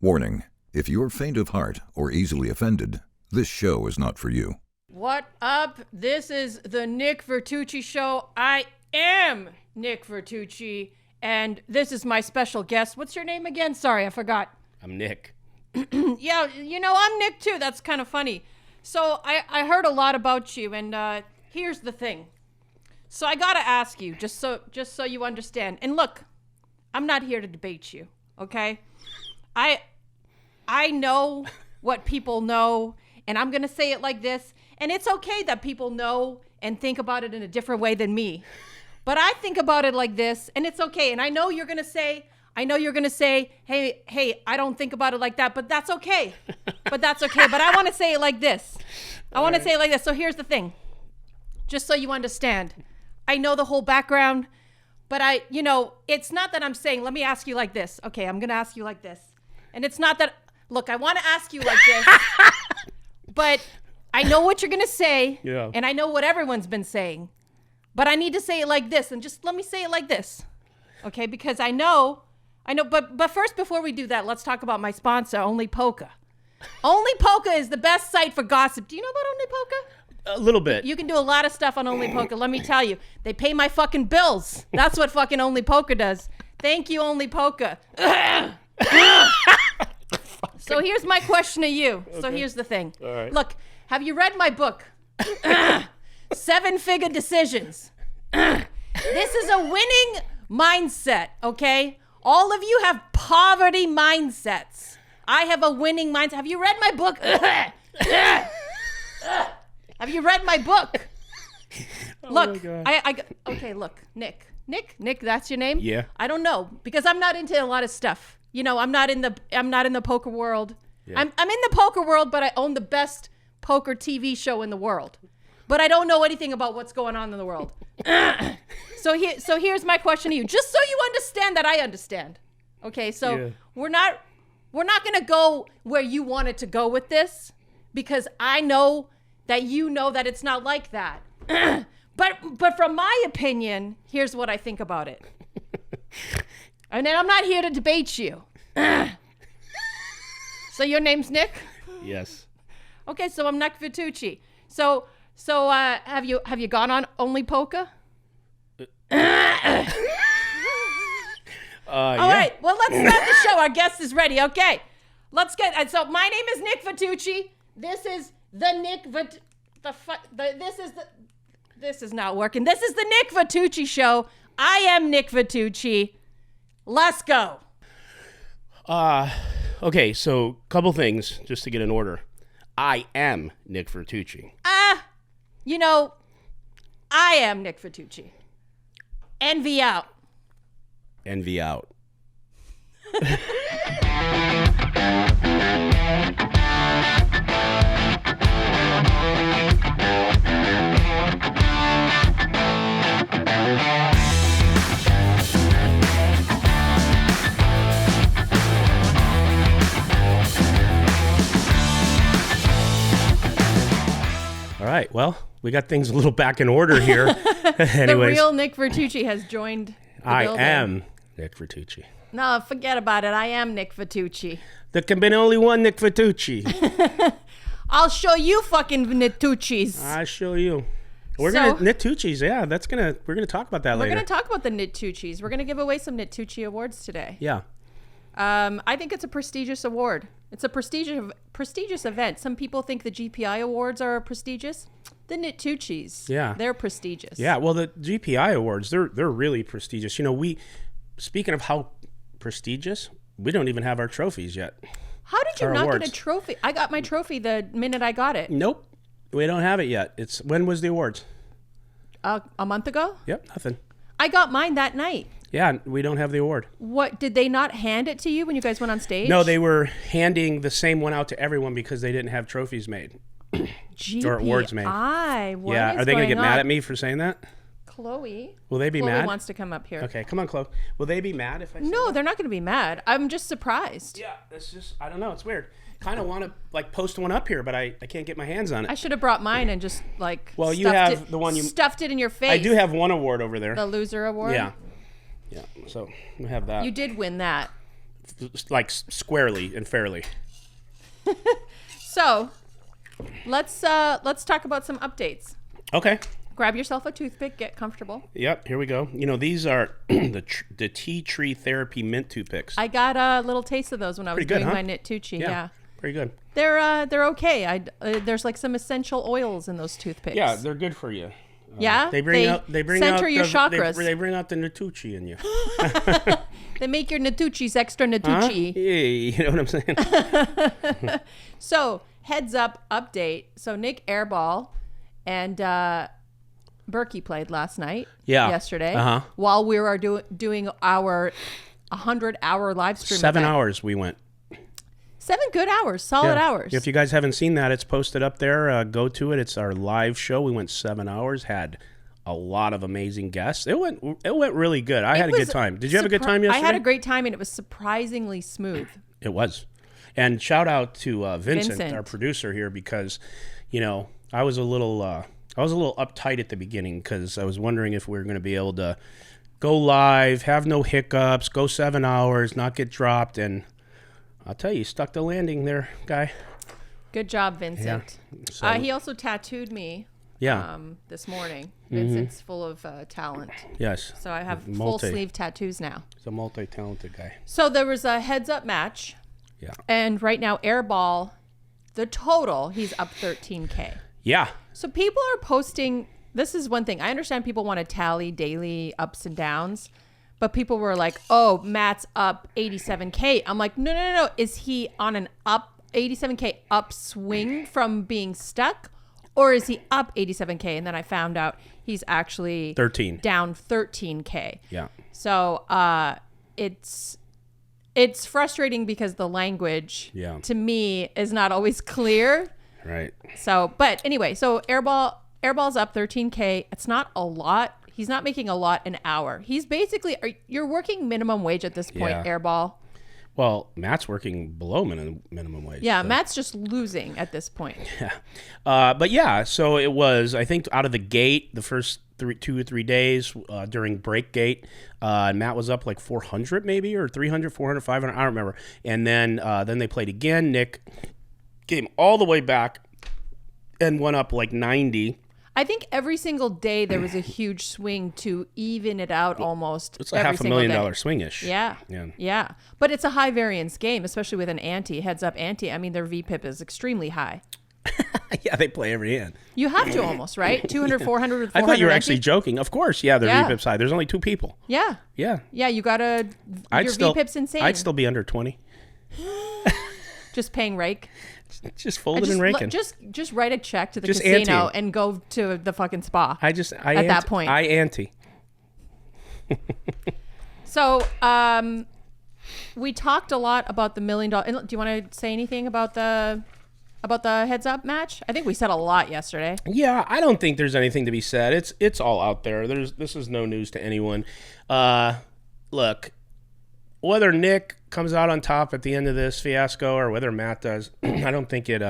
Warning, if you're faint of heart or easily offended, this show is not for you. What up? This is the Nick Vertucci Show. I am Nick Vertucci, and this is my special guest. What's your name again? Sorry, I forgot. I'm Nick. Yeah, I'm Nick too. That's kind of funny. So I heard a lot about you, and here's the thing. So I gotta ask you, just so you understand. And look, I'm not here to debate you, okay? I know what people know, and I'm gonna say it like this. And it's okay that people know and think about it in a different way than me. But I think about it like this, and it's okay. And I know you're gonna say, hey, I don't think about it like that, but that's okay. But I want to say it like this. Say it like this. So here's the thing. Just so you understand. I know the whole background, but it's not that I'm saying, let me ask you like this. Okay, I'm going to ask you like this. And it's not that, look, I want to ask you like this, but I know what you're going to say. Yeah. And I know what everyone's been saying, but I need to say it like this. And just let me say it like this. Okay, because I know, but first, before we do that, let's talk about my sponsor, Only Polka. Only Polka is the best site for gossip. Do you know about Only Polka? A little bit. You can do a lot of stuff on Only Polka. Let me tell you, they pay my fucking bills. That's what fucking Only Polka does. Thank you, Only Polka. So here's my question to you. Okay. So here's the thing. All right. Look, have you read my book? 7-Figure Decisions. This is a winning mindset, okay? All of you have poverty mindsets. I have a winning mindset. Have you read my book? Have you read my book? Look, okay, look, Nick, that's your name? Yeah. I don't know, because I'm not into a lot of stuff. I'm not in the poker world. Yeah. I'm in the poker world, but I own the best poker TV show in the world. But I don't know anything about what's going on in the world. So here's my question to you, just so you understand that I understand. Okay, so yeah. We're not gonna go where you wanted to go with this, because I know that you know that it's not like that. But from my opinion, here's what I think about it. And then I'm not here to debate you. So your name's Nick? Yes. Okay, so I'm Nick Vertucci. So have you gone on Only Polka? All right, well, let's start the show. Our guest is ready. Okay, let's get. So my name is Nick Vertucci. This is the Nick This is not working. This is the Nick Vertucci Show. I am Nick Vertucci. Let's go. Okay, so couple things just to get in order. I am Nick Vertucci. I am Nick Vertucci. Envy out. Envy out. All right, well, we got things a little back in order here. Anyways, the real Nick Vertucci has joined the building. I am Nick Vertucci. No, forget about it. I am Nick Vertucci. There can be only one Nick Vertucci. I'll show you fucking NiTucci's. I show you. NiTucci's, yeah. We're gonna talk about that later. We're gonna talk about the NiTucci's. We're gonna give away some NiTucci Awards today. Yeah. I think it's a prestigious award. It's a prestigious event. Some people think the GPI Awards are prestigious. The NiTucci's, yeah, they're prestigious. Yeah, well, the GPI Awards, they're really prestigious. Speaking of how prestigious, we don't even have our trophies yet. How did you not get a trophy? I got my trophy the minute I got it. Nope, we don't have it yet. When was the awards? A month ago? Yep, nothing. I got mine that night. Yeah, we don't have the award. What, did they not hand it to you when you guys went on stage? No, they were handing the same one out to everyone because they didn't have trophies made. GPI. Or awards made. Yeah, are they going to get mad at me for saying that? Chloe. Will they be mad? Chloe wants to come up here. Okay, come on, Chloe. Will they be mad if I say No, that? They're not going to be mad. I'm just surprised. Yeah, it's just, I don't know. It's weird. Kind of want to post one up here, but I can't get my hands on it. I should have brought mine and just Well, you have the one you stuffed it in your face. I do have one award over there. The loser award. Yeah. So we have that. You did win that. like squarely and fairly. So, let's talk about some updates. Okay. Grab yourself a toothpick, get comfortable. Yep, here we go. You know, these are the tea tree therapy mint toothpicks. I got a little taste of those when I was Pretty good, doing huh? my NiTucci. Yeah. Pretty good. They're okay. There's like some essential oils in those toothpicks. Yeah, they're good for you. Yeah, They bring center out your the, chakras. They bring out the NiTucci in you. They make your NiTucci's extra NiTucci. Yeah, you know what I'm saying? So, heads up update. So, Nick Airball and Berkey played last night. Yeah. Yesterday. Uh-huh. While we were doing our 100-hour live stream. 7 event. hours we went. 7 good hours, solid hours. If you guys haven't seen that, it's posted up there. Go to it. It's our live show. We went 7 hours. Had a lot of amazing guests. It went really good. I had a good time. Did you have a good time yesterday? I had a great time, and it was surprisingly smooth. It was. And shout out to Vincent, our producer here, because, you know, I was a little uptight at the beginning because I was wondering if we were going to be able to go live, have no hiccups, go 7 hours, not get dropped, and I'll tell you, stuck the landing there, guy. Good job, Vincent. Yeah. So, he also tattooed me. Yeah. This morning. Vincent's full of talent. Yes. So I have full sleeve tattoos now. He's a multi-talented guy. So there was a heads up match. Yeah. And right now, Airball, the total, he's up 13K. Yeah. So people are posting. This is one thing. I understand people want to tally daily ups and downs. But people were like, oh, Matt's up 87K. I'm like, no. Is he on an up 87K upswing from being stuck? Or is he up 87K? And then I found out he's actually 13. Down 13K. Yeah. So it's frustrating because the language to me is not always clear. Right. So, but anyway, so Airball's up 13K. It's not a lot. He's not making a lot an hour. He's basically, you're working minimum wage at this point, Airball. Well, Matt's working below minimum wage. Yeah, so. Matt's just losing at this point. Yeah. But yeah, so it was, I think, out of the gate, the first 2 or 3 days during break gate, Matt was up like 400 maybe, or 300, 400, 500, I don't remember. And then they played again. Nick came all the way back and went up like 90. I think every single day there was a huge swing to even it out almost. It's a $500,000 swing-ish. Yeah. But it's a high variance game, especially with an ante, heads up ante. I mean, their VPIP is extremely high. Yeah, they play every hand. You have to almost, right? 200, 400, 400. I thought you were ante? actually joking. Of course, yeah, their VPIP's high. There's only 2 people. Yeah. Yeah. Yeah, you gotta, your VPIP's insane. I'd still be under 20. Just paying rake. Just folding and raking. Just write a check to the casino and go to the fucking spa. At that point. I ante. So, we talked a lot about the $1 million. Do you want to say anything about the heads up match? I think we said a lot yesterday. Yeah, I don't think there's anything to be said. It's all out there. This is no news to anyone. Look, whether Nick comes out on top at the end of this fiasco or whether Matt does, I don't think it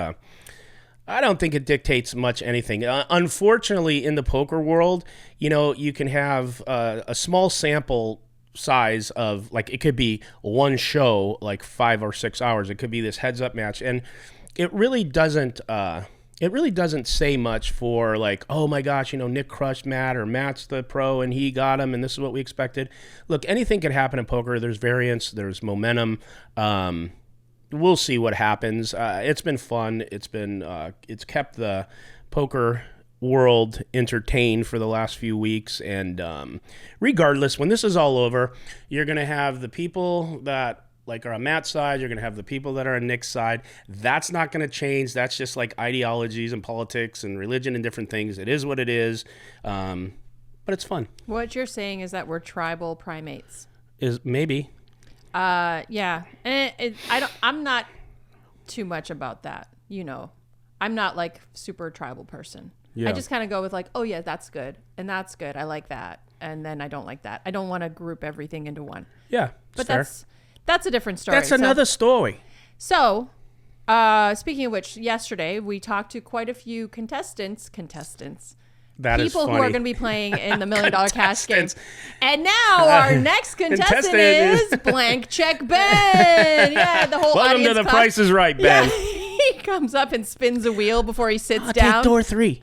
dictates much anything. Unfortunately, in the poker world, you know, you can have a small sample size of, like, it could be one show, like 5 or 6 hours. It could be this heads up match, and it really doesn't say much for, like, oh my gosh, you know, Nick crushed Matt, or Matt's the pro and he got him and this is what we expected. Look, anything can happen in poker. There's variance, there's momentum. We'll see what happens. It's been fun. It's kept the poker world entertained for the last few weeks, and regardless, when this is all over, you're going to have the people that like are on Matt's side, you're going to have the people that are on Nick's side. That's not going to change. That's just like ideologies and politics and religion and different things. It is what it is, but it's fun. What you're saying is that we're tribal primates. Is maybe. Yeah. And I'm not too much about that. You know, I'm not like super tribal person. Yeah. I just kind of go with like, oh yeah, that's good. And that's good. I like that. And then I don't like that. I don't want to group everything into one. Yeah. But that's a different story. That's another story. So, speaking of which, yesterday we talked to quite a few contestants people funny. who are going to be playing in the $1 Million Cash Game. And now our next contestant is Blank Check Ben. Yeah, the whole Welcome audience to The Price is Right, Ben. Yeah. He comes up and spins a wheel before he sits down. Take door 3.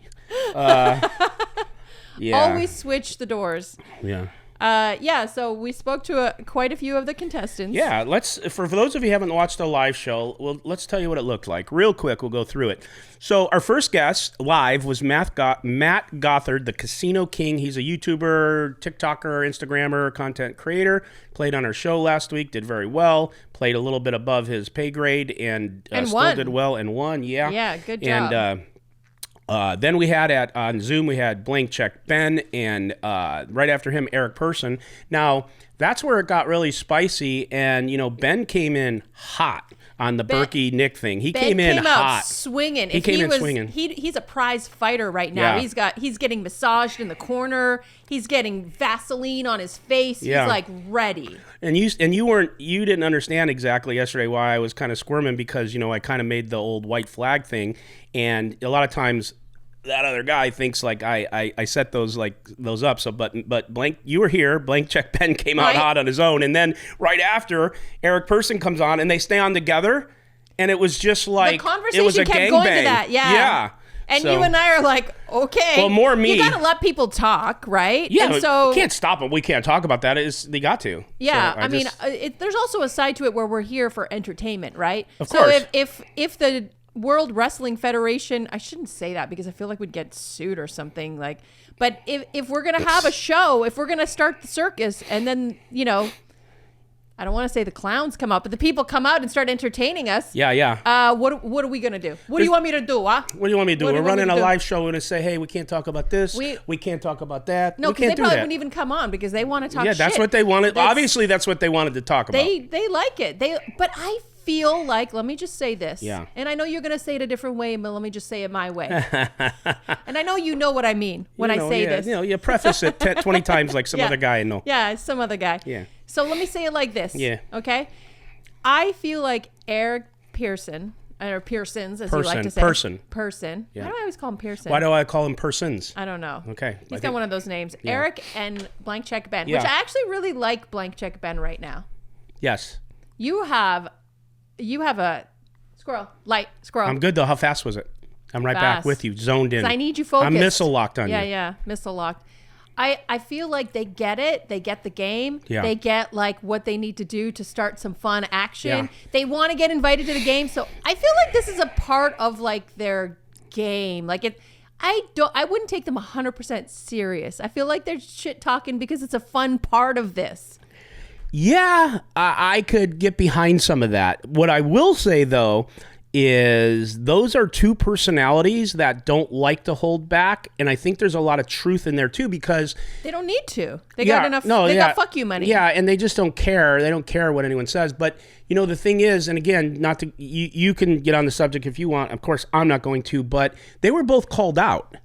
Yeah. Always switch the doors. Yeah. So we spoke to quite a few of the contestants. Yeah, for those of you who haven't watched the live show, let's tell you what it looked like. Real quick, we'll go through it. So our first guest live was Matt Gothard, the Casino King. He's a YouTuber, TikToker, Instagrammer, content creator. Played on our show last week, did very well. Played a little bit above his pay grade and still won. did well and won. Yeah. Yeah, good job. And then we had on Zoom, we had Blank Check Ben, and right after him, Eric Person. Now, that's where it got really spicy, and, Ben came in hot on the Berkey Nick thing. He came in hot. Out swinging. He came in swinging. He's a prize fighter right now. Yeah. He's getting massaged in the corner. He's getting Vaseline on his face. Yeah. He's like ready. And you didn't understand exactly yesterday why I was kind of squirming, because, I kind of made the old white flag thing. And a lot of times that other guy thinks like I set those up. So, but Blank, you were here. Blank Check Ben came out hot on his own, and then right after, Eric Person comes on, and they stay on together, and it was just like the conversation it was a kept going gangbang. to that. Yeah. And So- you and I are like, okay. Well, more me. You gotta let people talk, right? Yeah, and so we can't stop them. We can't talk about that. They got to. yeah, So there's also a side to it where we're here for entertainment, right? Of course. So if the World Wrestling Federation, I shouldn't say that because I feel like we'd get sued or something, like, but if we're gonna have a show, if we're gonna start the circus, and then I don't want to say the clowns come out, but the people come out and start entertaining us. Yeah. What are we gonna do? What do you want me to do? What do you want me to do? We're running a live show. We're going to say, hey, we can't talk about this. We can't talk about that. No, we because they can't do probably that. wouldn't even come on because they want to talk shit. Yeah, that's what they wanted. Obviously, that's what they wanted to talk about. They like it. But I feel like, let me just say this. Yeah. And I know you're going to say it a different way, but let me just say it my way. And I know you know what I mean when I say this. You preface it 20 times like some other guy I know. Yeah, some other guy. Yeah. So let me say it like this. Yeah. Okay? I feel like Eric Pearson, or Pearsons, as you like to say. Person. Yeah. Why do I always call him Pearson? Why do I call him Persons? I don't know. Okay. He's got one of those names. Yeah. Eric and Blank Check Ben, Yeah. which I actually really like Blank Check Ben right now. Yes. You have a squirrel. I'm good, though. How fast was it? I'm right back Fast. with you, zoned in. I need you focused. I'm missile locked on you. Yeah, missile locked. I feel like they get it. They get the game. Yeah. They get like what they need to do to start some fun action. Yeah. They want to get invited to the game. So I feel like this is a part of like their game. Like I wouldn't take them 100% serious. I feel like they're shit talking because it's a fun part of this. Yeah, I could get behind some of that. What I will say, though, is those are two personalities that don't like to hold back, and I think there's a lot of truth in there too, because they don't need to. They got enough. They got fuck you money. Yeah, and they just don't care. They don't care what anyone says. But the thing is, and again, not to you can get on the subject if you want. Of course, I'm not going to. But they were both called out.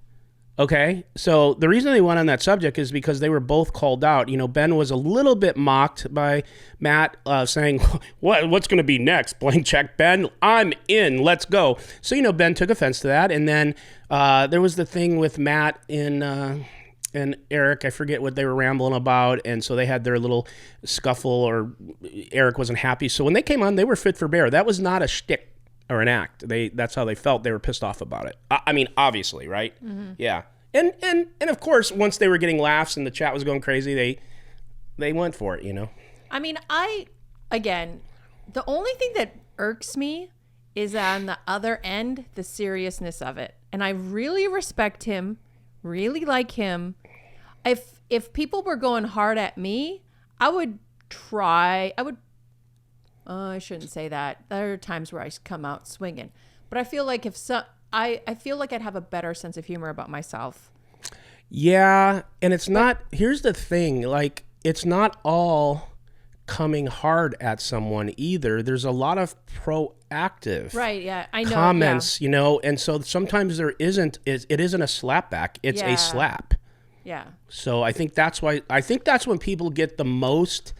Okay, so the reason they went on that subject is because they were both called out. Ben was a little bit mocked by Matt, saying, what's going to be next? Blank Check Ben, I'm in, let's go. So, Ben took offense to that. And then there was the thing with Matt and Eric, I forget what they were rambling about. And so they had their little scuffle, or Eric wasn't happy. So when they came on, they were fit for bear. That was not a shtick or an act. That's how they felt. They were pissed off about it. I mean, obviously, right? Mm-hmm. Yeah. And of course, once they were getting laughs and the chat was going crazy, they went for it, I mean, the only thing that irks me is on the other end, the seriousness of it. And I really respect him, really like him. If people were going hard at me, I shouldn't say that. There are times where I come out swinging. But I feel like I feel like I'd have a better sense of humor about myself. Yeah, and it's not, here's the thing, like, it's not all coming hard at someone either. There's a lot of proactive I know, comments, and so sometimes it isn't a slapback, it's a slap. Yeah. So I think that's when people get the most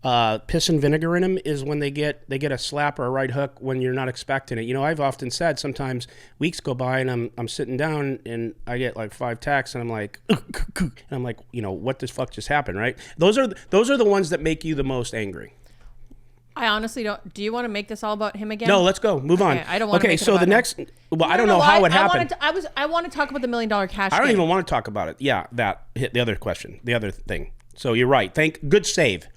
piss and vinegar in them is when they get a slap or a right hook when you're not expecting it. I've often said sometimes weeks go by and I'm sitting down and I get like 5 texts and I'm like, what the fuck just happened, right? Those are the ones that make you the most angry. I honestly don't. Do you want to make this all about him again? No, let's go. Move on. I don't want to make it so about the him. next. Well, I don't know how it happened. I want to talk about the $1 million cash. I don't game. even want to talk about it. Yeah, that hit the other question, the other thing. So you're right. Good save.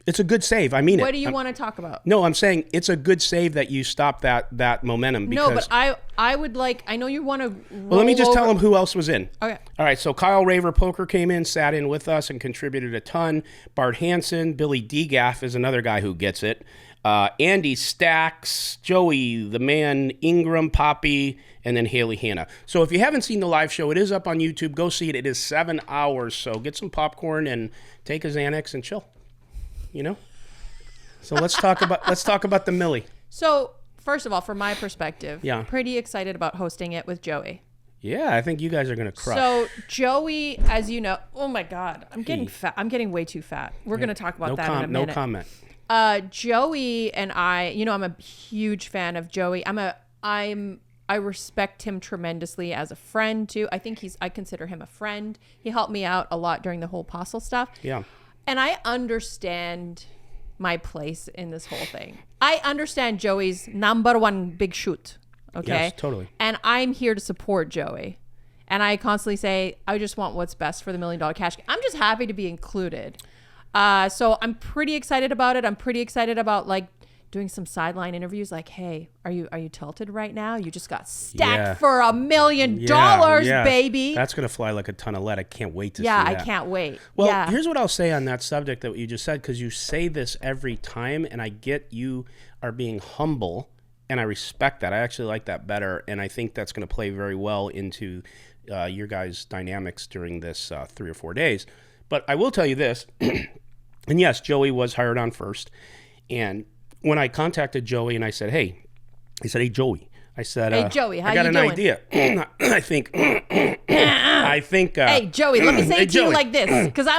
It's a good save. I mean What do you want to talk about? No, I'm saying it's a good save that you stop that momentum. Because, no, but I would like. I know you want to. Well, let me just tell them who else was in. Okay. All right. So Kyle Raver Poker came in, sat in with us, and contributed a ton. Bart Hansen, Billy DeGaff is another guy who gets it. Andy Stacks, Joey, the man, Ingram, Poppy, and then Haley Hanna. So if you haven't seen the live show, it is up on YouTube. Go see it. It is 7 hours. So get some popcorn and take a Xanax and chill. So let's talk about the Millie. So first of all, from my perspective, Yeah. pretty excited about hosting it with Joey. Yeah, I think you guys are gonna crush. So Joey, as you know, oh my God, I'm getting fat. I'm getting way too fat. We're gonna talk about that in a minute. No comment. Joey and I, I'm a huge fan of Joey. I respect him tremendously as a friend too. I consider him a friend. He helped me out a lot during the whole apostle stuff. Yeah. And I understand my place in this whole thing. I understand Joey's #1 big shoot. Okay. Yes, totally. And I'm here to support Joey. And I constantly say, I just want what's best for the $1 million cash game. I'm just happy to be included. So I'm pretty excited about it. I'm pretty excited about doing some sideline interviews. Like, hey, are you tilted right now? You just got stacked for $1 million, baby. That's gonna fly like a ton of lead. I can't wait to see I that. can't wait. Well, here's what I'll say on that subject that you just said, because you say this every time, and I get you are being humble, and I respect that. I actually like that better, and I think that's gonna play very well into your guys' dynamics during this 3 or 4 days. But I will tell you this, and yes, Joey was hired on first, and when I contacted Joey and I said, hey, Joey. I said, hey, Joey, how I got you an doing? idea. I think. Hey, Joey, let me say it to you like this, because I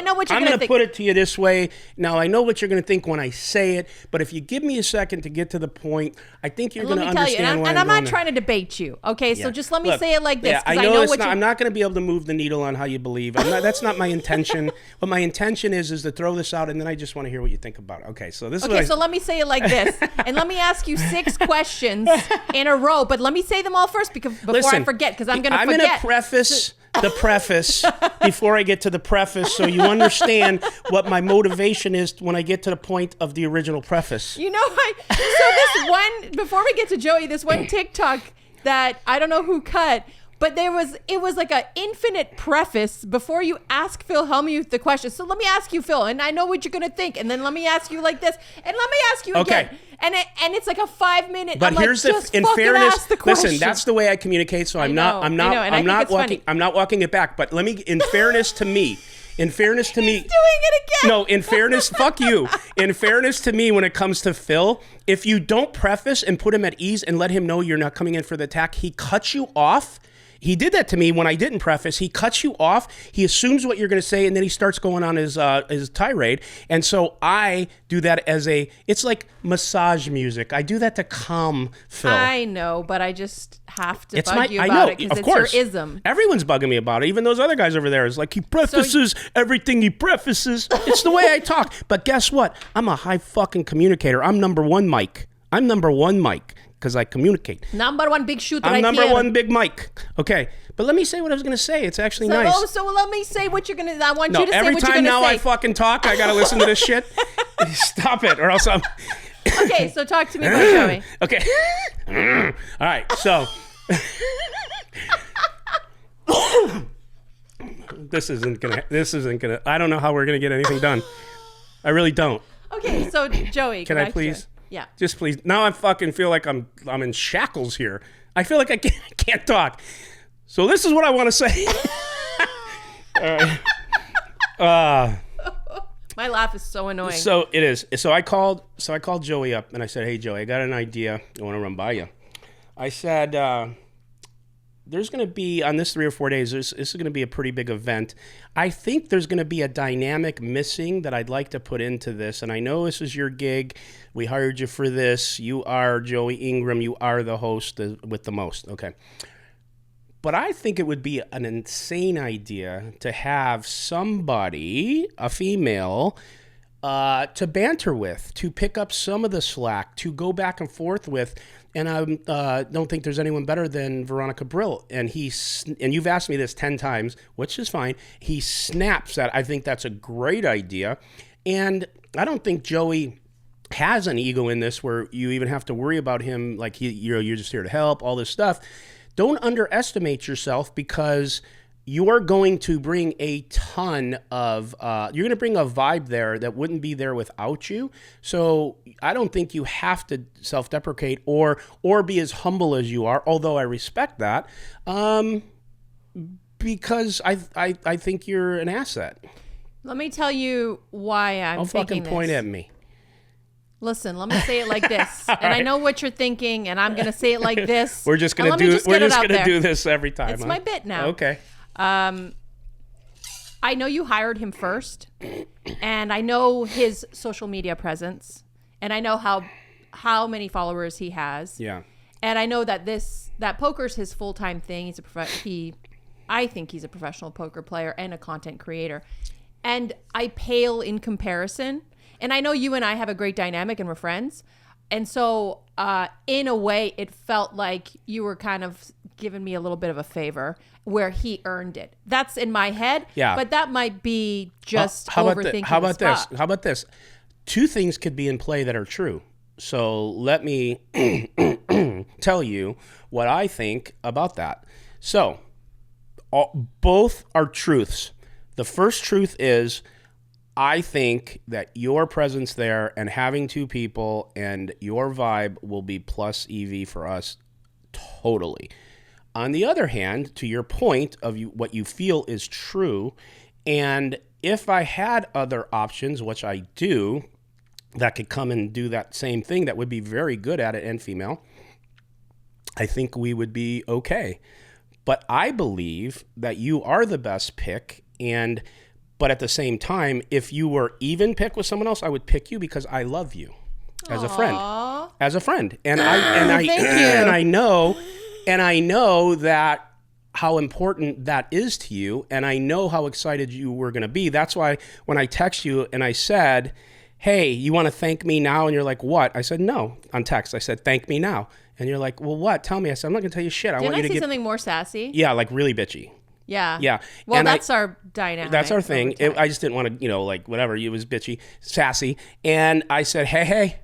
know what you're I'm going to think. put it to you this way. Now, I know what you're going to think when I say it, but if you give me a second to get to the point, I think you're going to understand why I'm not trying to debate you, okay? So just let me say it like this, because I know I'm not going to be able to move the needle on how you believe. That's not my intention. What my intention is to throw this out, and then I just want to hear what you think about it. Okay, so this is so let me say it like this, and let me ask you 6 questions in a row, but let me say them all first before I forget, because I'm going to forget. I'm going to preface the preface before I get to the preface, so you understand what my motivation is when I get to the point of the original preface. Before we get to Joey, this one TikTok that I don't know who cut, but it was like an infinite preface before you ask Phil Hellmuth the question. So let me ask you, Phil, and I know what you're going to think, and then let me ask you like this, and let me ask you again. And it's like a 5-minute. But here's in fairness, listen, that's the way I communicate. So I'm not walking it back. But let me, in fairness to me, He's doing it again. No, in fairness, fuck you. In fairness to me, when it comes to Phil, if you don't preface and put him at ease and let him know you're not coming in for the attack, he cuts you off. He did that to me when I didn't preface. He cuts you off. He assumes what you're going to say, and then he starts going on his tirade. And so I do that it's like massage music. I do that to calm Phil. I know, but I just have to bug you about it because it's your ism. Everyone's bugging me about it. Even those other guys over there is like, he prefaces everything he prefaces. It's the way I talk. But guess what? I'm a high fucking communicator. I'm #1 Mike. Because I communicate. #1 big shoot. I'm #1 big Mike. Okay, but let me say what I was going to say. It's actually nice. So let me say what you're going to. I want you to say what you're going to say. Every time now I fucking talk, I got to listen to this shit. Stop it, or else I'm. Okay, so talk to me about Joey. Okay. All right, so. This isn't gonna. I don't know how we're gonna get anything done. I really don't. Okay, so Joey, can I please? Yeah. Just please. Now I fucking feel like I'm in shackles here. I feel like I can't talk. So this is what I want to say. All right. My laugh is so annoying. So it is. So I called Joey up and I said, "Hey Joey, I got an idea I want to run by you." I said, there's going to be, on this 3 or 4 days, this is going to be a pretty big event. I think there's going to be a dynamic missing that I'd like to put into this. And I know this is your gig. We hired you for this. You are Joey Ingram. You are the host with the most. Okay. But I think it would be an insane idea to have somebody, a female, to banter with, to pick up some of the slack, to go back and forth with. And I don't think there's anyone better than Veronica Brill. And you've asked me this 10 times, which is fine. He snaps at, I think that's a great idea. And I don't think Joey has an ego in this where you even have to worry about him like you're just here to help, all this stuff. Don't underestimate yourself, because you're going to bring a ton of, you're going to bring a vibe there that wouldn't be there without you. So I don't think you have to self-deprecate or be as humble as you are, although I respect that, because I think you're an asset. Let me tell you why I'm Don't thinking fucking point this. at me. Listen, let me say it like this. And I know what you're thinking, and I'm going to say it like this. We're just going to do this every time. It's my bit now. Okay. I know you hired him first, and I know his social media presence, and I know how many followers he has. Yeah. And I know that poker's his full-time thing. I think he's a professional poker player and a content creator. And I pale in comparison. And I know you and I have a great dynamic and we're friends. And so in a way, it felt like you were kind of giving me a little bit of a favor where he earned it. That's in my head. Yeah. But that might be just overthinking How about the this? spot. How about this? 2 things could be in play that are true. So let me tell you what I think about that. So both are truths. The first truth is, I think that your presence there and having 2 people and your vibe will be plus EV for us totally. On the other hand, to your point of what you feel is true, and if I had other options, which I do, that could come and do that same thing, that would be very good at it and female, I think we would be okay. But I believe that you are the best pick, but at the same time, if you were even pick with someone else, I would pick you because I love you as a friend. As a friend. And I know that how important that is to you, and I know how excited you were going to be. That's why when I text you and I said, "Hey, you want to thank me now?" And you're like, "What?" I said, "No." On text, I said, "Thank me now." And you're like, "Well, what? Tell me." I said, "I'm not going to tell you shit. I want you to say something more sassy? Yeah, like really bitchy. Yeah. Yeah. Well, and that's our dynamic. That's our thing. I just didn't want to, like whatever. It was bitchy, sassy. And I said, hey,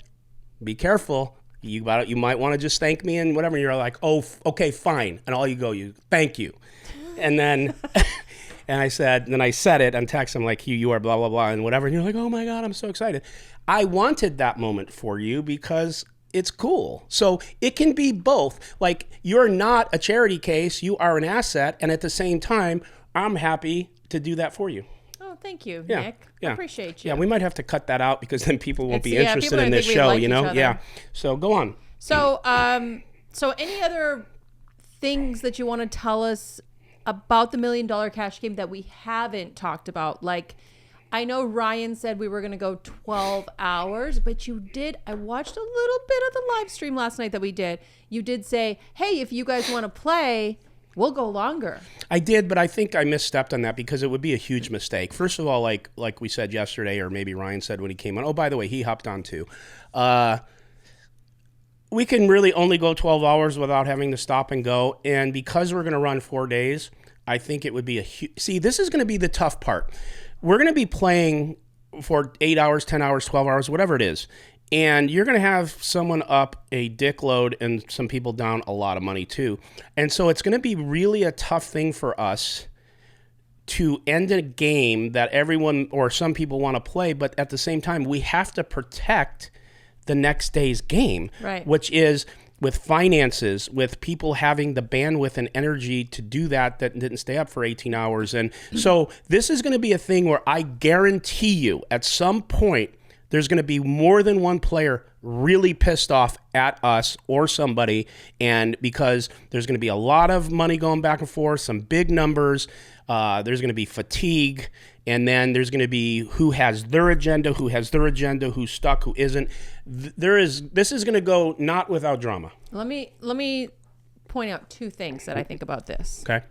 be careful. You might want to just thank me and whatever. And you're like, oh, okay, fine. And all you thank you. And then, and I said it on text. I'm like, you are blah, blah, blah, and whatever. And you're like, oh my God, I'm so excited. I wanted that moment for you because it's cool. So it can be both. Like, you're not a charity case, you are an asset, and at the same time, I'm happy to do that for you. Oh, thank you, Yeah. Nick. Yeah. I appreciate you. Yeah, we might have to cut that out because then people won't be people interested are in gonna this think we show, like you each know? other. Yeah. So go on. So, so any other things that you want to tell us about the $1 Million Cash Game that we haven't talked about? Like, I know Ryan said we were going to go 12 hours, but I watched a little bit of the live stream last night that we did. You did say, hey, if you guys want to play, we'll go longer. I did, but I think I misstepped on that because it would be a huge mistake. First of all, like we said yesterday, or maybe Ryan said when he came on, oh, by the way, he hopped on too. We can really only go 12 hours without having to stop and go. And because we're going to run 4 days, I think it would be see, this is going to be the tough part. We're going to be playing for 8 hours, 10 hours, 12 hours, whatever it is. And you're going to have someone up a dick load and some people down a lot of money too. And so it's going to be really a tough thing for us to end a game that everyone or some people want to play. But at the same time, we have to protect the next day's game, right? Which is with finances, with people having the bandwidth and energy to do that didn't stay up for 18 hours. And so this is going to be a thing where I guarantee you at some point there's going to be more than one player really pissed off at us or somebody, and because there's going to be a lot of money going back and forth, some big numbers, there's going to be fatigue, and then there's going to be who has their agenda, who's stuck, who isn't. This is going to go not without drama. Let me point out two things that I think about this. Okay.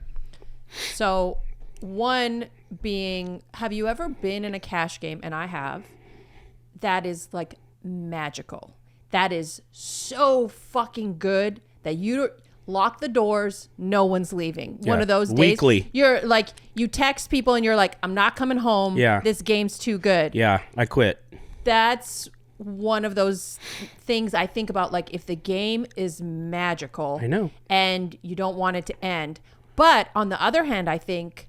So, one being, have you ever been in a cash game? And I have. That is like magical. That is so fucking good that you lock the doors, no one's leaving. Yeah. One of those days. Weekly. You're like, you text people and you're like, I'm not coming home. Yeah. This game's too good. Yeah, I quit. That's one of those things I think about, like, if the game is magical. I know. And you don't want it to end. But on the other hand, I think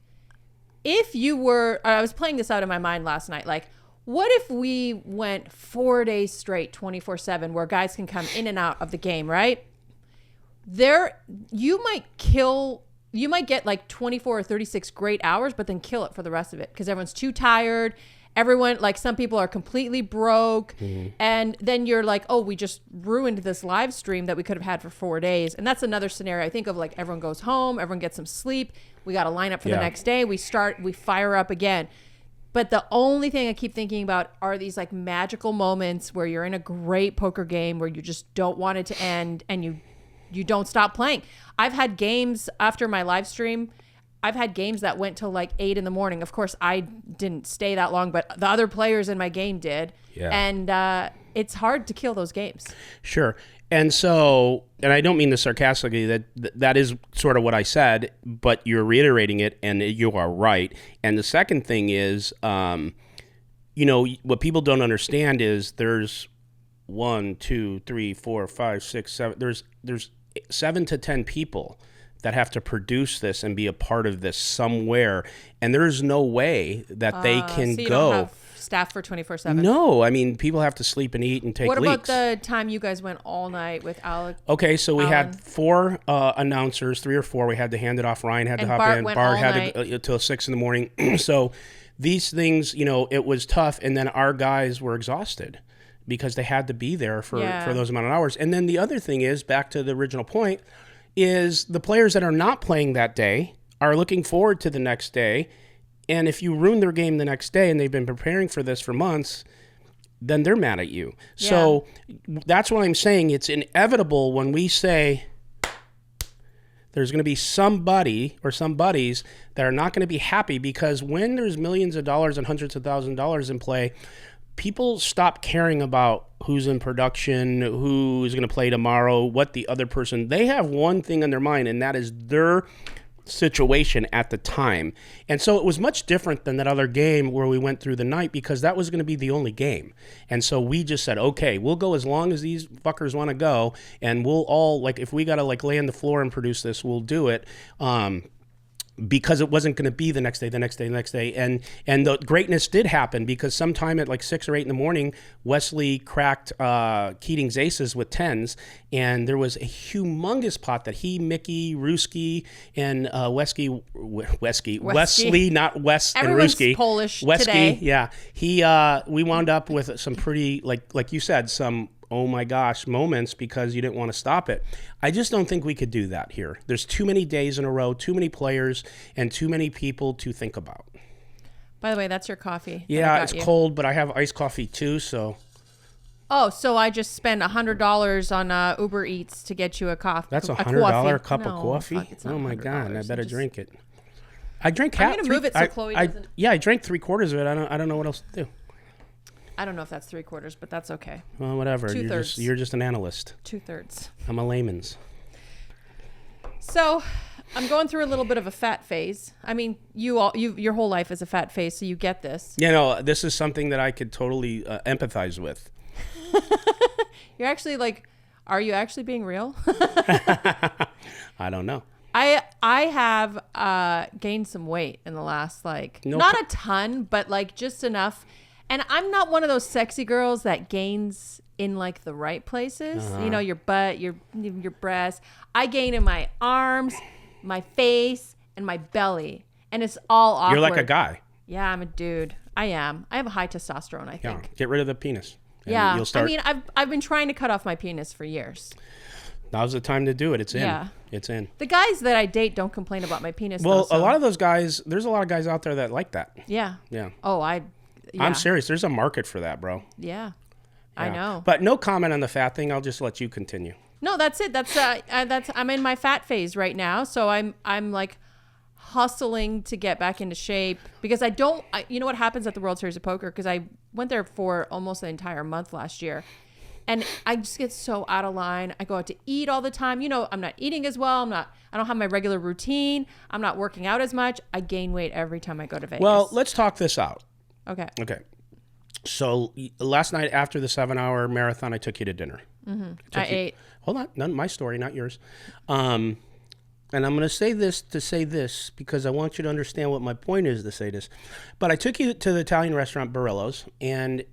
if you were, I was playing this out in my mind last night, like, what if we went 4 days straight, 24/7, where guys can come in and out of the game, right? You might get like 24 or 36 great hours, but then kill it for the rest of it because everyone's too tired. Everyone, like, some people are completely broke. Mm-hmm. And then you're like, oh, we just ruined this live stream that we could have had for 4 days. And that's another scenario I think of, like, everyone goes home, everyone gets some sleep. We got to line up for the next day. We fire up again. But the only thing I keep thinking about are these, like, magical moments where you're in a great poker game where you just don't want it to end and you don't stop playing. I've had games after my live stream. I've had games that went till like 8 a.m. Of course, I didn't stay that long, but the other players in my game did. Yeah. And it's hard to kill those games. Sure. And so, and I don't mean this sarcastically, that is sort of what I said, but you're reiterating it, and you are right. And the second thing is, what people don't understand is there's 1, 2, 3, 4, 5, 6, 7. There's 7 to 10 people that have to produce this and be a part of this somewhere, and there's no way that they can so you go. Don't have staff for 24/7. No, I mean, people have to sleep and eat and take leaks. What about the time you guys went all night with Alec? Okay, so we had 4 announcers, 3 or 4. We had to hand it off. Ryan had to hop Bart in. went Bart all had night. to till 6 in the morning. So these things, it was tough, and then our guys were exhausted because they had to be there for those amount of hours. And then the other thing is, back to the original point, is the players that are not playing that day are looking forward to the next day. And if you ruin their game the next day and they've been preparing for this for months, then they're mad at you. Yeah. So that's what I'm saying. It's inevitable when we say there's going to be somebody or some buddies that are not going to be happy, because when there's millions of dollars and hundreds of thousands of dollars in play, people stop caring about who's in production, who's going to play tomorrow, what the other person. They have one thing on their mind, and that is their situation at the time. And so it was much different than that other game where we went through the night, because that was going to be the only game. And so we just said, okay, we'll go as long as these fuckers want to go, and we'll all, like, if we got to like lay on the floor and produce this, we'll do it. Because it wasn't going to be the next day. And the greatness did happen, because sometime at like 6 or 8 in the morning, Wesley cracked Keating's aces with 10s, and there was a humongous pot that he, Mickey, Ruski, and Wesley, not Wes and Everyone's Ruski. Polish Wesky, today. Yeah. We wound up with some pretty, like you said, some oh my gosh moments, because you didn't want to stop it. I just don't think we could do that here. There's too many days in a row, too many players, and too many people to think about. By the way, that's your coffee. Yeah, it's cold, but I have iced coffee too, so. Oh, so I just spent $100 on Uber Eats to get you a coffee. That's $100 cup of coffee? Fuck, oh my God, I better drink it. I drank half. I'm going to move it so Chloe doesn't. Yeah, I drank 3/4 of it. I don't know what else to do. I don't know if that's 3/4, but that's okay. Well, whatever. 2/3. You're just an analyst. 2/3. I'm a layman's. So, I'm going through a little bit of a fat phase. I mean, your whole life is a fat phase, so you get this. Yeah, no, this is something that I could totally empathize with. You're actually like, are you actually being real? I don't know. I have gained some weight in the last, like, not a ton, but like just enough. And I'm not one of those sexy girls that gains in like the right places. Uh-huh. You know, your butt, your breasts. I gain in my arms, my face, and my belly. And it's all awkward. You're like a guy. Yeah, I'm a dude. I am. I have a high testosterone, I think. Yeah. Get rid of the penis. And Yeah. You'll start. I mean, I've been trying to cut off my penis for years. Now's the time to do it. It's in. Yeah. It's in. The guys that I date don't complain about my penis. Well, though, a lot of those guys, there's a lot of guys out there that like that. Yeah. Yeah. Oh, yeah. I'm serious. There's a market for that, bro. Yeah. I know. But no comment on the fat thing. I'll just let you continue. No, that's it. That's I'm in my fat phase right now, so I'm like hustling to get back into shape because you know what happens at the World Series of Poker, because I went there for almost the entire month last year, and I just get so out of line. I go out to eat all the time. You know, I'm not eating as well. I don't have my regular routine. I'm not working out as much. I gain weight every time I go to Vegas. Well, let's talk this out. Okay. So last night after the 7-hour marathon, I took you to dinner. Mm-hmm. I ate. Hold on. None, my story, not yours. And I'm going to say this because I want you to understand what my point is to say this. But I took you to the Italian restaurant Barillo's, and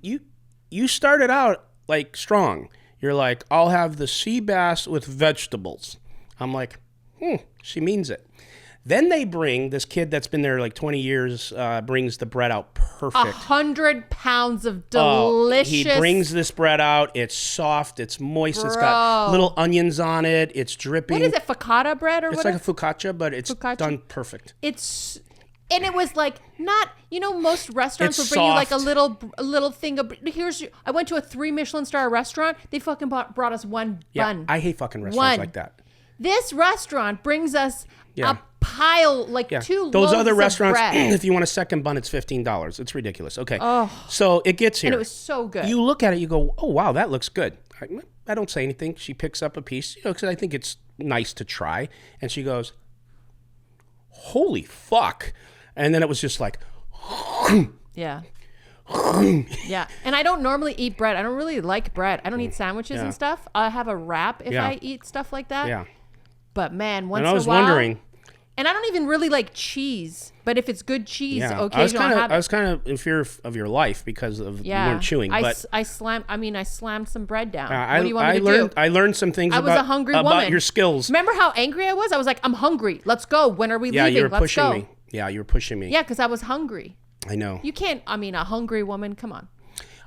you started out like strong. You're like, I'll have the sea bass with vegetables. I'm like, she means it. Then they bring this kid that's been there like 20 years, brings the bread out perfect. 100 pounds of delicious. He brings this bread out. It's soft. It's moist. Bro. It's got little onions on it. It's dripping. What is it, focaccia bread or what? It's like a focaccia, but it's done perfect. And it was like not, most restaurants It's will bring you like soft. a little thing of, I went to a 3 Michelin star restaurant. They fucking brought us one bun. I hate fucking restaurants like that. This restaurant brings us a pile, like 2 Those loaves other restaurants, of bread. if you want a second bun, it's $15. It's ridiculous. Okay. So it gets here. And it was so good. You look at it, you go, oh, wow, that looks good. I don't say anything. She picks up a piece, because I think it's nice to try. And she goes, holy fuck. And then it was just like, yeah. Yeah. And I don't normally eat bread. I don't really like bread. I don't eat sandwiches and stuff. I have a wrap if I eat stuff like that. Yeah. But man, once And in I a was while, wondering. And I don't even really like cheese, but if it's good cheese, occasionally I'll have it. I was kind of in fear of your life because of you weren't chewing. I slammed some bread down. What do you want me to do? I learned some things I was a hungry woman. about your skills. Remember how angry I was? I was like, I'm hungry. Let's go. When are we leaving? You were Let's pushing go. me. Yeah, you were pushing me. Yeah, because I was hungry. I know. You can't, a hungry woman, come on.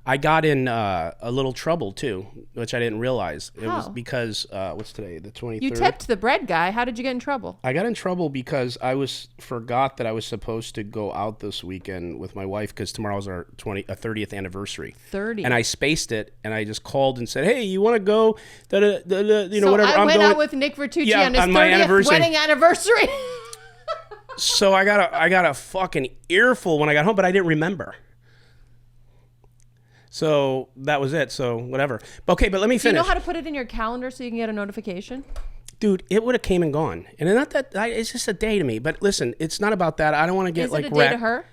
I got in a little trouble too, which I didn't realize. It was How? because, what's today, the 23rd? You tipped the bread guy. How did you get in trouble? I got in trouble because I forgot that I was supposed to go out this weekend with my wife because tomorrow's our 30th anniversary. 30. And I spaced it, and I just called and said, "Hey, you want to go?" So whatever. I went out with Nick Vertucci on his my 30th wedding anniversary. So I got a fucking earful when I got home, but I didn't remember. So that was it. So whatever. Okay, but let me finish. Do you know how to put it in your calendar so you can get a notification? Dude, it would have came and gone. And not that it's just a day to me. But listen, it's not about that. I don't want to get Is like it a day to her?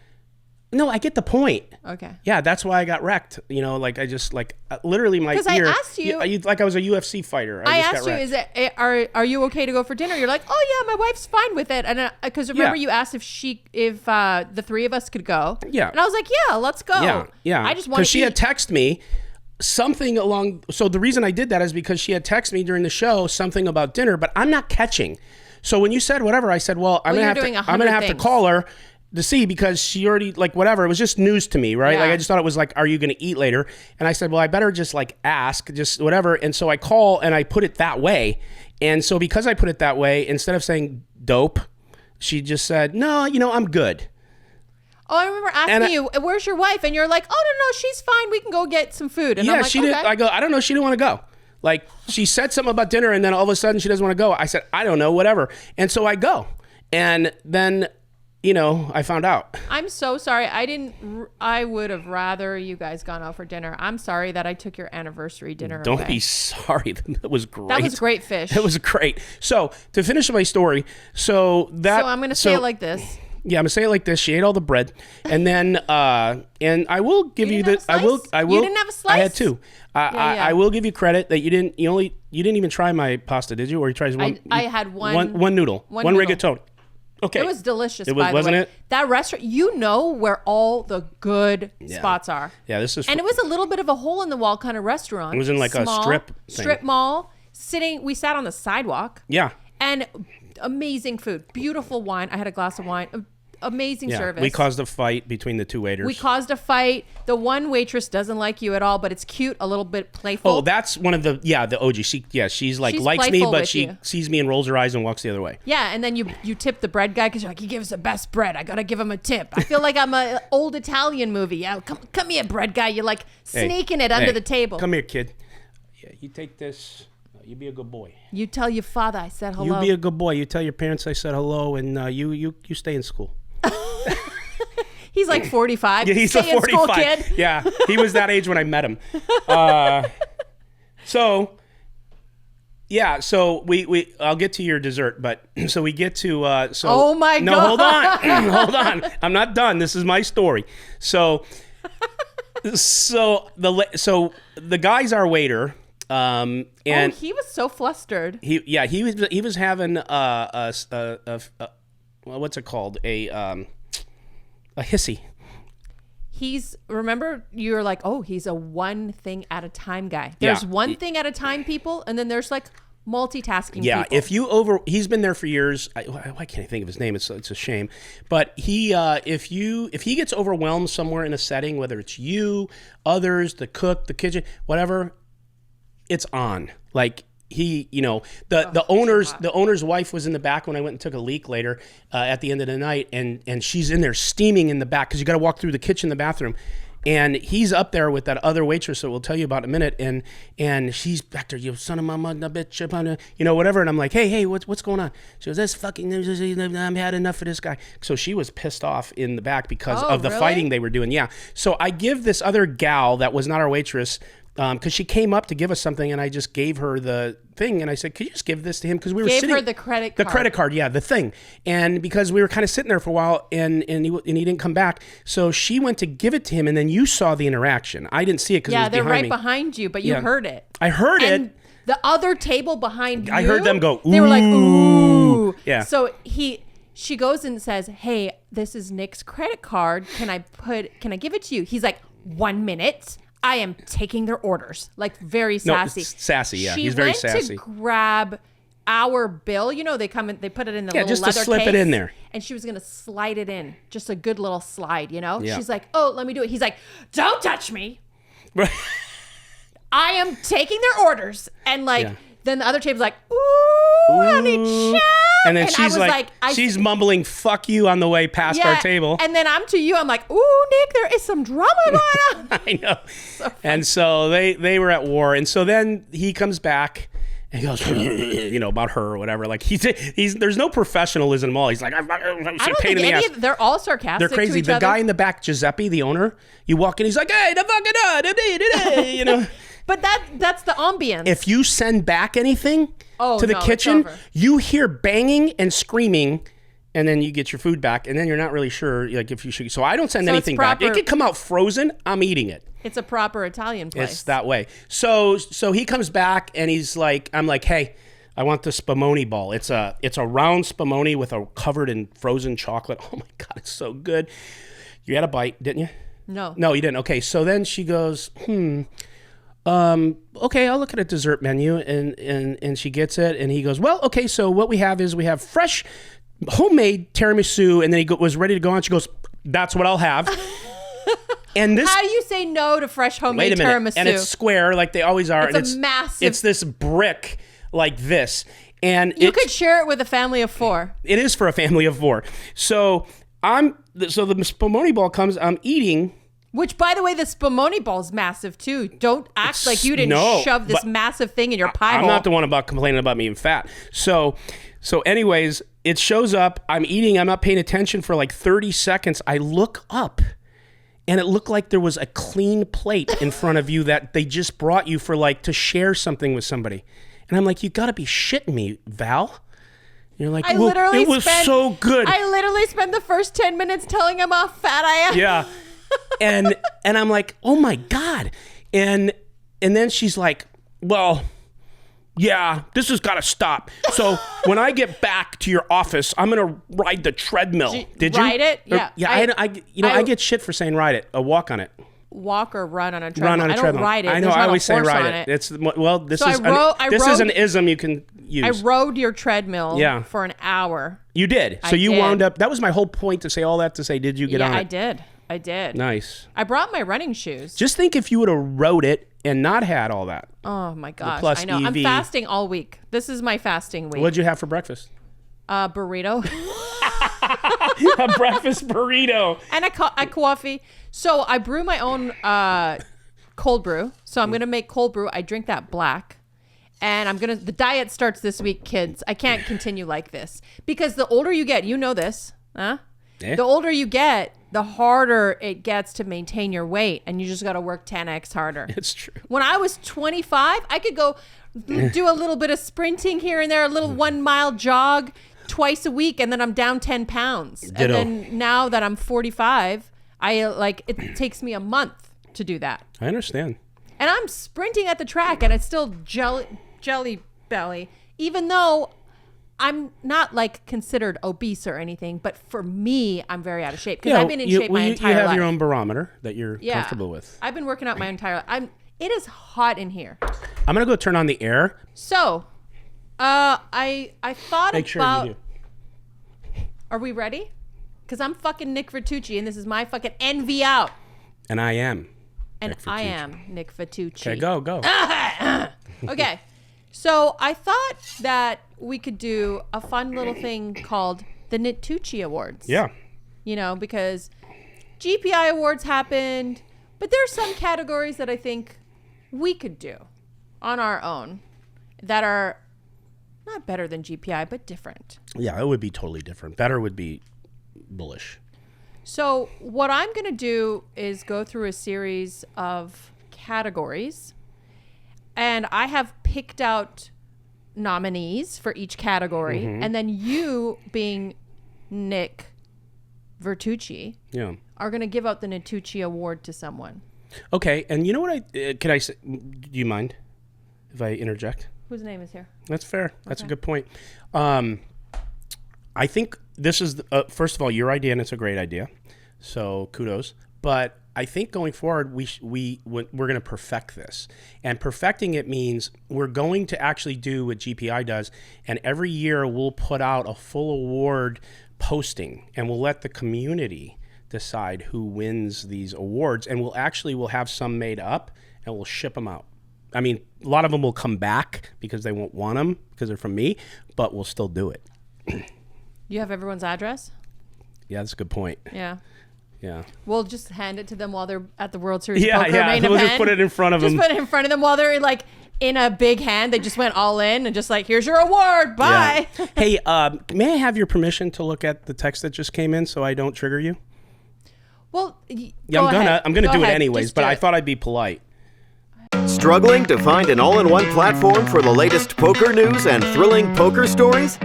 No, I get the point. Okay. Yeah, that's why I got wrecked. I just literally my ear. Because I asked you, like I was a UFC fighter. I asked you, are you okay to go for dinner? You're like, oh yeah, my wife's fine with it. And because remember you asked if the 3 of us could go. Yeah. And I was like, yeah, let's go. Yeah. I just want to because she had texted me something along. So the reason I did that is because she had texted me during the show something about dinner, but I'm not catching. So when you said whatever, I said, well, I'm gonna have to call her to see, because she already whatever. It was just news to me, right? Yeah. Like I just thought it was like, are you going to eat later? And I said, well, I better just ask, just whatever. And so I call and I put it that way. And so because I put it that way, instead of saying dope, she just said, no, I'm good. Oh, I remember asking you, where's your wife? And you're like, oh no, she's fine. We can go get some food. And I'm like, she did. I go, I don't know. She didn't want to go. Like she said something about dinner, and then all of a sudden she doesn't want to go. I said, I don't know, whatever. And so I go, and then. I found out. I'm so sorry. I would have rather you guys gone out for dinner. I'm sorry that I took your anniversary dinner away. Don't be sorry. That was great. That was great fish. That was great. So to finish my story, so I'm going to say it like this. Yeah, I'm going to say it like this. She ate all the bread, and then and I will give you the. I will. You didn't have a slice? I had 2. I will give you credit that you didn't even try my pasta, did you? Or you tried one? I had one noodle, one rigatoni. Okay. It was delicious, wasn't the way. it? That restaurant, where all the good spots are. Yeah, this is. And it was a little bit of a hole in the wall kind of restaurant. It was in a strip mall. We sat on the sidewalk. Yeah. And amazing food, beautiful wine. I had a glass of wine. amazing service. We caused a fight between the two waiters. We caused a fight. The one waitress doesn't like you at all, but it's cute, a little bit playful. Oh, that's one of the OG. She's like, likes me, but she sees me and rolls her eyes and walks the other way. Yeah, and then you tip the bread guy because you're like, he gives the best bread. I gotta give him a tip. I feel like I'm an old Italian movie. Yeah, come here, bread guy. You're like sneaking it under the table. Come here, kid. Yeah, you take this. You be a good boy. You tell your father I said hello. You be a good boy. You tell your parents I said hello, and you stay in school. He's like 45. Yeah, he's stay a 45. In school, kid. Yeah, he was that age when I met him. So I'll get to your dessert, but so we get to Oh my no, God. hold on. I'm not done. This is my story. So the guy's our waiter. And he was so flustered. He was having what's it called, a hissy. Remember you were like, oh, he's a one thing at a time guy. There's one thing at a time people, and then there's like multitasking people. He's been there for years. Why can't I think of his name? It's a shame. But if he gets overwhelmed somewhere in a setting, whether it's you, others, the cook, the kitchen, whatever, it's on. Like the owner's wife was in the back when I went and took a leak later at the end of the night, and she's in there steaming in the back because you got to walk through the kitchen, the bathroom, and he's up there with that other waitress that we'll tell you about in a minute, and she's back there, you son of my mother, bitch, whatever, and I'm like, hey, what's going on? She goes, I've had enough of this guy. So she was pissed off in the back because of the fighting they were doing. Yeah. So I give this other gal that was not our waitress, because she came up to give us something, and I just gave her the thing, and I said, could you just give this to him? Because we were sitting. Gave her the credit card. The credit card, yeah, the thing. And because we were kind of sitting there for a while, and he didn't come back, so she went to give it to him, and then you saw the interaction. I didn't see it because it was behind me. Yeah, they're right behind you, but you heard it. I heard and it. The other table behind you. I heard them go, ooh. They were like, ooh. Yeah. So she goes and says, hey, this is Nick's credit card. Can I give it to you? He's like, 1 minute. I am taking their orders. Like, very sassy. No, sassy, yeah. He's very sassy. She went to grab our bill. They come in, they put it in the little just leather to slip case, it in there. And she was going to slide it in. Just a good little slide, Yeah. She's like, oh, let me do it. He's like, don't touch me. Right. I am taking their orders. And then the other table's like, ooh, honey, child. And then she's like she's mumbling, fuck you on the way past our table. And then I'm to you, I'm like, ooh, Nick, there is some drama going on. I know. And so they were at war. And so then he comes back and he goes, about her or whatever. Like he's there's no professionalism at all. He's like, I don't think any of they're all sarcastic. They're crazy. The guy in the back, Giuseppe, the owner, you walk in, he's like, hey, the fucking But that's the ambience. If you send back anything to the kitchen, you hear banging and screaming, and then you get your food back, and then you're not really sure if you should. So I don't send anything back. It could come out frozen. I'm eating it. It's a proper Italian place. It's that way. So he comes back, and he's like, I'm like, hey, I want the spumoni ball. It's a round spumoni with covered in frozen chocolate. Oh my God, it's so good. You had a bite, didn't you? No, you didn't. Okay, so then she goes, okay, I'll look at a dessert menu, and she gets it, and he goes, well, okay, so what we have is we have fresh homemade tiramisu, and then he was ready to go on. She goes, that's what I'll have. And how do you say no to fresh homemade tiramisu? And it's square like they always are. It's massive. It's this brick like this, and you could share it with a family of 4. It is for a family of 4. So the spumoni ball comes. I'm eating. Which, by the way, the spumoni ball is massive too. Don't act like you didn't shove this massive thing in your pie hole. I'm not the one complaining about me being fat. So anyways, it shows up. I'm eating. I'm not paying attention for like 30 seconds. I look up, and it looked like there was a clean plate in front of you that they just brought you for to share something with somebody. And I'm like, you got to be shitting me, Val. You're like, it was so good. I literally spent the first 10 minutes telling him how fat I am. Yeah. And I'm like, oh my God. And then she's like, well, yeah, this has got to stop. So when I get back to your office, I'm going to ride the treadmill. Did you? Ride it? Yeah. I get shit for saying ride it. Walk on it. Walk or run on a treadmill. Run on a treadmill. I don't ride it. I know. I always say ride it. This is an ism you can use. I rode your treadmill Yeah. for an hour. You did. So you wound up. That was my whole point to say all that to say, did you get on it? Yeah, I did. Nice. I brought my running shoes. Just think if you would have rode it and not had all that. Oh my gosh. plus I know. EV. I'm fasting all week. This is my fasting week. What'd you have for breakfast? Burrito. A breakfast burrito. And a coffee. So I brew my own cold brew. So I'm going to make cold brew. I drink that black. And the diet starts this week, kids. I can't continue like this. Because the older you get, you know this, huh? The older you get, the harder it gets to maintain your weight. And you just got to work 10x harder. It's true. When I was 25, I could go do a little bit of sprinting here and there, a little 1 mile jog twice a week, and then I'm down 10 pounds. Ditto. And then now that I'm 45, it takes me a month to do that. I understand. And I'm sprinting at the track, and it's still jelly belly, even though I'm not like considered obese or anything. But for me, I'm very out of shape because I've been in shape my entire life. You have your own barometer that you're comfortable with. I've been working out my entire life. It is hot in here. I'm gonna go turn on the air. So, I thought Make sure about. you do. Are we ready? Because I'm fucking Nick Vertucci, and this is my fucking envy out. And I am. And Nick I Vertucci. am Nick Vertucci. Okay, go. Okay. So I thought that we could do a fun little thing called the NiTucci Awards. Yeah. You know, because GPI Awards happened, but there's some categories that I think we could do on our own that are not better than GPI, but different. Yeah, it would be totally different. Better would be bullish. So what I'm going to do is go through a series of categories, and I have picked out nominees for each category, and then you, being Nick Vertucci, are going to give out the NiTucci Award to someone. Okay, and you know what can I say? Do you mind if I interject? Whose name is here? That's fair. That's a good point. I think this is, first of all, your idea, and it's a great idea. So kudos. But I think going forward, we're going to perfect this. And perfecting it means we're going to actually do what GPI does. And every year we'll put out a full award posting, and we'll let the community decide who wins these awards. And we'll have some made up, and we'll ship them out. I mean, a lot of them will come back because they won't want them because they're from me, but we'll still do it. You have everyone's address? Yeah, that's a good point. Yeah. Yeah. We'll just hand it to them while they're at the World Series poker main we'll event. just put it in front of them. Just put it in front of them while they're like in a big hand. They just went all in and just like, here's your award. Bye. Yeah. Hey, may I have your permission to look at the text that just came in so I don't trigger you? Well, I'm gonna do it anyways, but I thought I'd be polite. Struggling to find an all-in-one platform for the latest poker news and thrilling poker stories?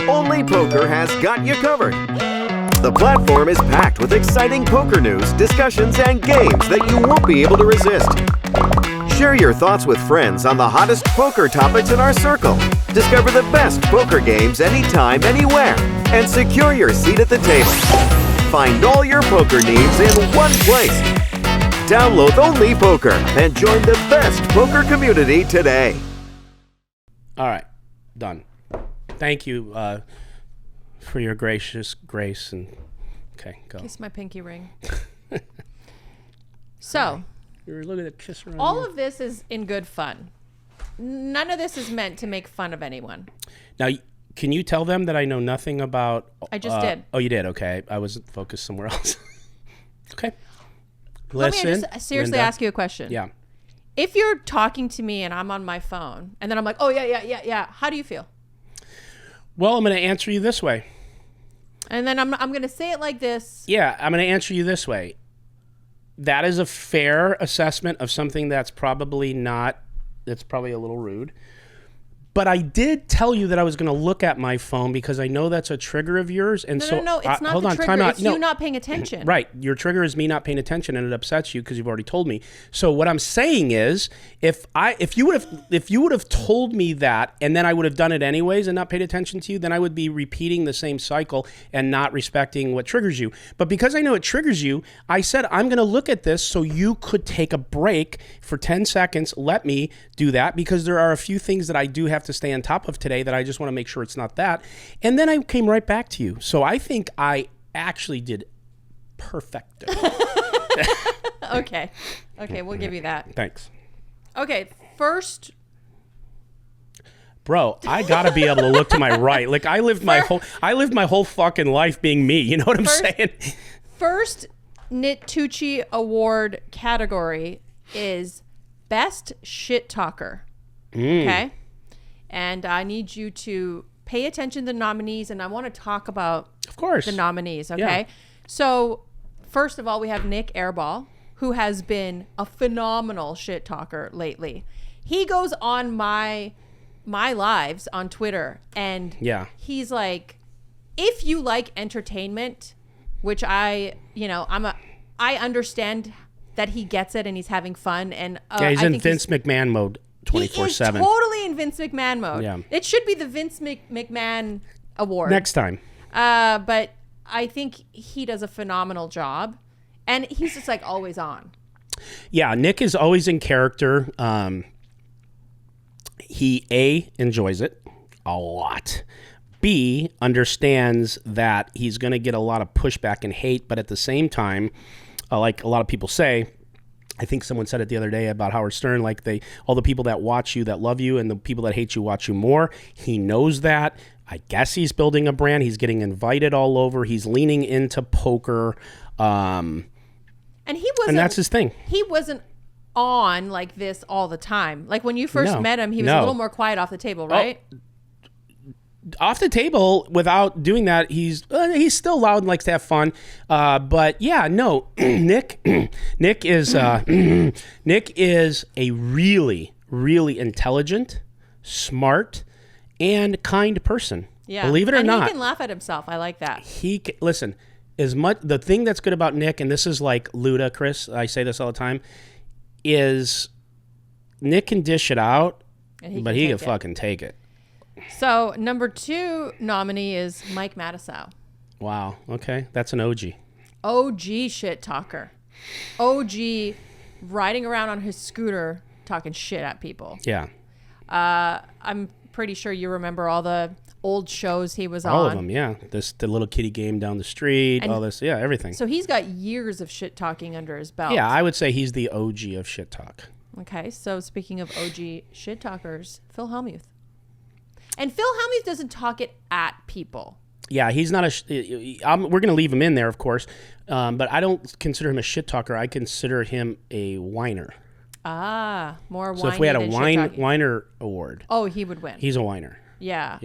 Only Poker has got you covered. The platform is packed with exciting poker news, discussions, and games that you won't be able to resist. Share your thoughts with friends on the hottest poker topics in our circle. Discover the best poker games anytime, anywhere, and secure your seat at the table. Find all your poker needs in one place. Download Only Poker and join the best poker community today. All right, done. Thank you for your gracious grace. And okay, go. Kiss my pinky ring. So, Look at the kiss around all here. of this is in good fun. None of this is meant to make fun of anyone. Now, can you tell them that I know nothing about... I just did. Oh, you did? Okay. I was focused somewhere else. Okay. Let Listen, me just seriously Linda. ask you a question. Yeah. If you're talking to me and I'm on my phone, and then I'm like, oh, yeah, how do you feel? Well, I'm going to answer you this way. And then I'm going to say it like this. Yeah, I'm going to answer you this way. That is a fair assessment of something that's probably a little rude. But I did tell you that I was going to look at my phone because I know that's a trigger of yours. And No, it's not hold the on, trigger. time out. It's you not paying attention. Right. Your trigger is me not paying attention, and it upsets you because you've already told me. So what I'm saying is, if you would have told me that, and then I would have done it anyways and not paid attention to you, then I would be repeating the same cycle and not respecting what triggers you. But because I know it triggers you, I said I'm going to look at this so you could take a break for 10 seconds. Let me do that because there are a few things that I do have have to stay on top of today that I just want to make sure it's not that. And then I came right back to you. So I think I actually did perfecto. Okay, we'll give you that. Thanks. Okay, first... Bro, I gotta be able to look to my right. Like I lived my whole fucking life being me. You know what I'm saying? First NiTucci Award category is Best Shit Talker. Okay? And I need you to pay attention to the nominees, and I want to talk about the nominees, okay? Yeah. So, first of all, we have Nick Airball, who has been a phenomenal shit talker lately. He goes on my lives on Twitter, and he's like, if you like entertainment, which I understand that he gets it and he's having fun, and he's in Vince McMahon mode 24/7. He is totally in Vince McMahon mode. Yeah. It should be the Vince McMahon Award next time. But I think he does a phenomenal job, and he's just like always on. Yeah, Nick is always in character. He enjoys it a lot. B, understands that he's going to get a lot of pushback and hate, but at the same time, like a lot of people say, I think someone said it the other day about Howard Stern, like all the people that watch you, that love you, and the people that hate you watch you more. He knows that. I guess he's building a brand. He's getting invited all over. He's leaning into poker. And that's his thing. He wasn't on like this all the time. Like when you first met him, he was a little more quiet off the table, right? Off the table, without doing that, he's still loud and likes to have fun. But yeah, no, Nick is Nick is a really, really intelligent, smart, and kind person. Yeah, believe it or not, he can laugh at himself. I like that. Listen. The thing that's good about Nick, and this is like ludicrous, I say this all the time, is Nick can dish it out, but he can fucking take it. So number 2 nominee is Mike Matusow. Wow. Okay, that's an OG. OG shit talker. OG riding around on his scooter talking shit at people. Yeah. I'm pretty sure you remember all the old shows he was on. All of them, yeah. The little kiddie game down the street, all this, yeah, everything. So he's got years of shit talking under his belt. Yeah, I would say he's the OG of shit talk. Okay, so speaking of OG shit talkers, Phil Hellmuth. And Phil Hellmuth doesn't talk it at people. Yeah, he's not we're going to leave him in there, of course, but I don't consider him a shit talker. I consider him a whiner. More whiny. So if we had a whiner award, he would win. He's a whiner. Yeah.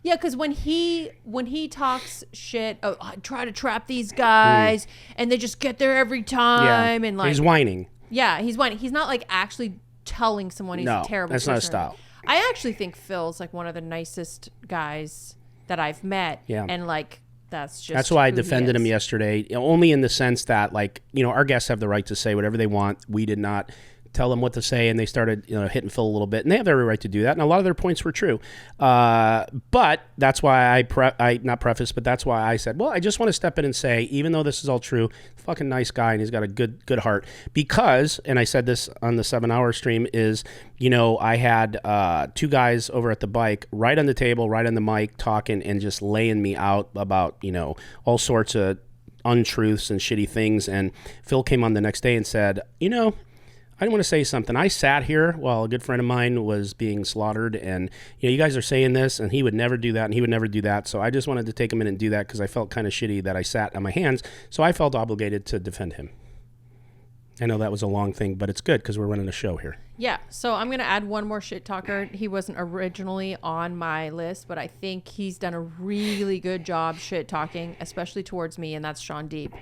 Because when he talks shit, I try to trap these guys, and they just get there every time, and like he's whining. Yeah, he's whining. He's not like actually telling someone he's a terrible person. That's not his style. I actually think Phil's like one of the nicest guys that I've met. Yeah. And like that's why I defended him yesterday, only in the sense that, like, our guests have the right to say whatever they want. We did not tell them what to say, and they started hitting Phil a little bit, and they have every right to do that, and a lot of their points were true, but that's why that's why I said, well, I just want to step in and say, even though this is all true, fucking nice guy, and he's got a good heart, because, and I said this on the 7-hour stream, is I had 2 guys over at the bike right on the table, right on the mic, talking and just laying me out about all sorts of untruths and shitty things, and Phil came on the next day and said, I want to say something. I sat here while a good friend of mine was being slaughtered, and you guys are saying this, and he would never do that, and he would never do that. So I just wanted to take a minute and do that because I felt kind of shitty that I sat on my hands. So I felt obligated to defend him. I know that was a long thing, but it's good because we're running a show here. Yeah. So I'm going to add one more shit talker. He wasn't originally on my list, but I think he's done a really good job shit talking, especially towards me, and that's Sean Deeb.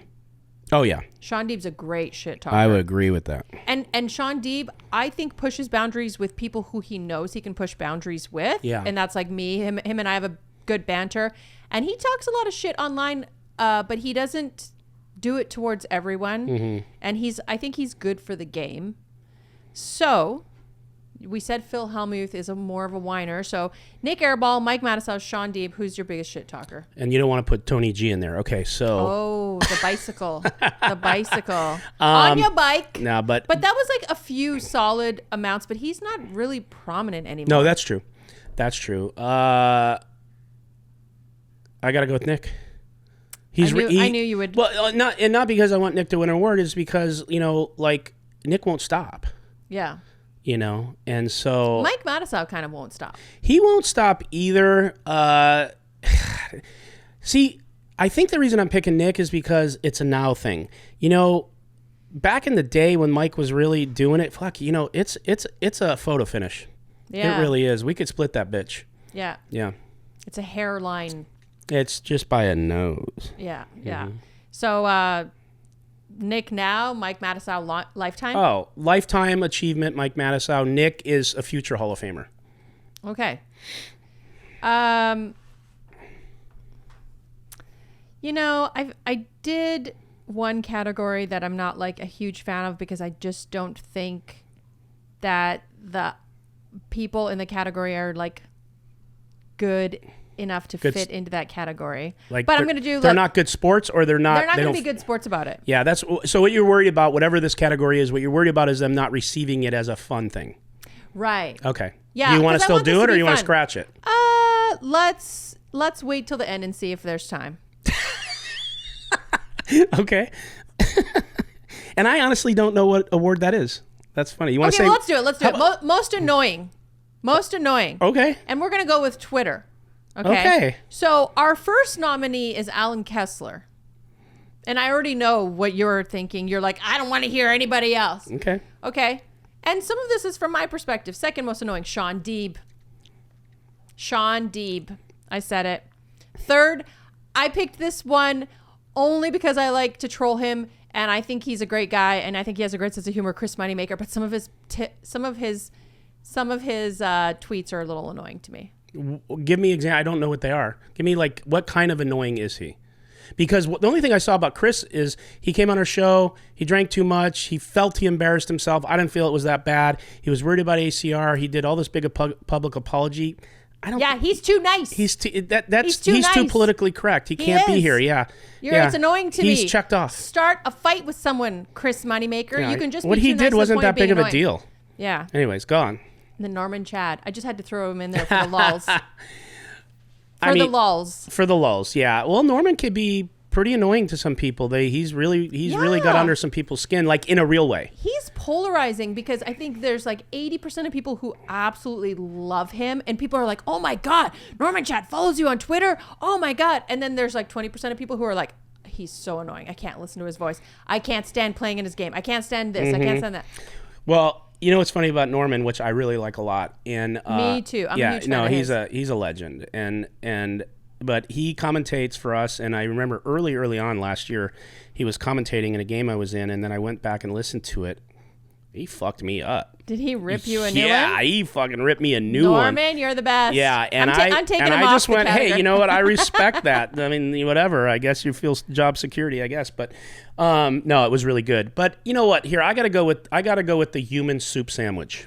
Oh, yeah. Sean Deeb's a great shit talker. I would agree with that. And Sean Deeb, I think, pushes boundaries with people who he knows he can push boundaries with. Yeah. And that's like me. Him and I have a good banter. And he talks a lot of shit online, but he doesn't do it towards everyone. Mm-hmm. And I think he's good for the game. So we said Phil Hellmuth is more of a whiner. So Nick Airball, Mike Matisow, Sean Deeb. Who's your biggest shit talker? And you don't want to put Tony G in there. Okay, so. Oh, the bicycle. The bicycle. On your bike. No, but that was like a few solid amounts, but he's not really prominent anymore. No, that's true. That's true. I got to go with Nick. I knew you would. Well, not because I want Nick to win an award. It's because, like, Nick won't stop. Yeah. And so Mike Matisow kind of won't stop. He won't stop either. See, I think the reason I'm picking Nick is because it's a now thing. Back in the day when Mike was really doing it, it's a photo finish. Yeah. It really is. We could split that bitch. Yeah. Yeah. It's a hairline. It's just by a nose. Yeah. Yeah. So, Nick now, Mike Matisow lifetime? Oh, lifetime achievement, Mike Matisow. Nick is a future Hall of Famer. Okay. I did one category that I'm not like a huge fan of because I just don't think that the people in the category are like good enough to fit into that category. But I'm going to do. They're not good sports, or they're not. They're not going to be good sports about it. Yeah, that's so. What you're worried about, whatever this category is, what you're worried about is them not receiving it as a fun thing. Right. Okay. Yeah. Do you want to still do it, or you want to scratch it? Let's wait till the end and see if there's time. Okay. And I honestly don't know what award that is. That's funny. You want to say? Well, let's do it. Let's do it. Most annoying. Most annoying. Okay. And we're going to go with Twitter. Okay. So our first nominee is Alan Kessler. And I already know what you're thinking. You're like, I don't want to hear anybody else. Okay. And some of this is from my perspective. Second most annoying, Sean Deeb. I said it. Third, I picked this one only because I like to troll him, and I think he's a great guy, and I think he has a great sense of humor, Chris Moneymaker. But some of his tweets are a little annoying to me. Give me example. I don't know what they are. Give me like what kind of annoying is he? Because the only thing I saw about Chris is he came on our show, he drank too much, he felt he embarrassed himself. I didn't feel it was that bad. He was worried about ACR. He did all this big public apology. He's too nice. He's too politically correct. He can't be here. Yeah. It's annoying to me. He's checked off. Start a fight with someone, Chris Moneymaker. Yeah, you can just what be he too did nice wasn't that big of a deal. Yeah. Anyways, go on. And then Norman Chad. I just had to throw him in there for the lulls. For the lulls, yeah. Well, Norman could be pretty annoying to some people. He's really got under some people's skin, like in a real way. He's polarizing because I think there's like 80% of people who absolutely love him, and people are like, "Oh my God, Norman Chad follows you on Twitter. Oh my God!" And then there's like 20% of people who are like, "He's so annoying. I can't listen to his voice. I can't stand playing in his game. I can't stand this. I can't stand that." Well, you know what's funny about Norman, which I really like a lot, and me too. I'm a huge fan of his. He's a legend, but he commentates for us, and I remember early on last year, he was commentating in a game I was in, and then I went back and listened to it. He fucked me up. Did he rip you a new one? Yeah, he fucking ripped me a new one. Norman, you're the best. Yeah, and I'm taking him I off just the went, category. hey, you know what? I respect that. I mean, whatever. I guess you feel job security, I guess. But no, it was really good. But you know what? Here, I gotta go with the human soup sandwich,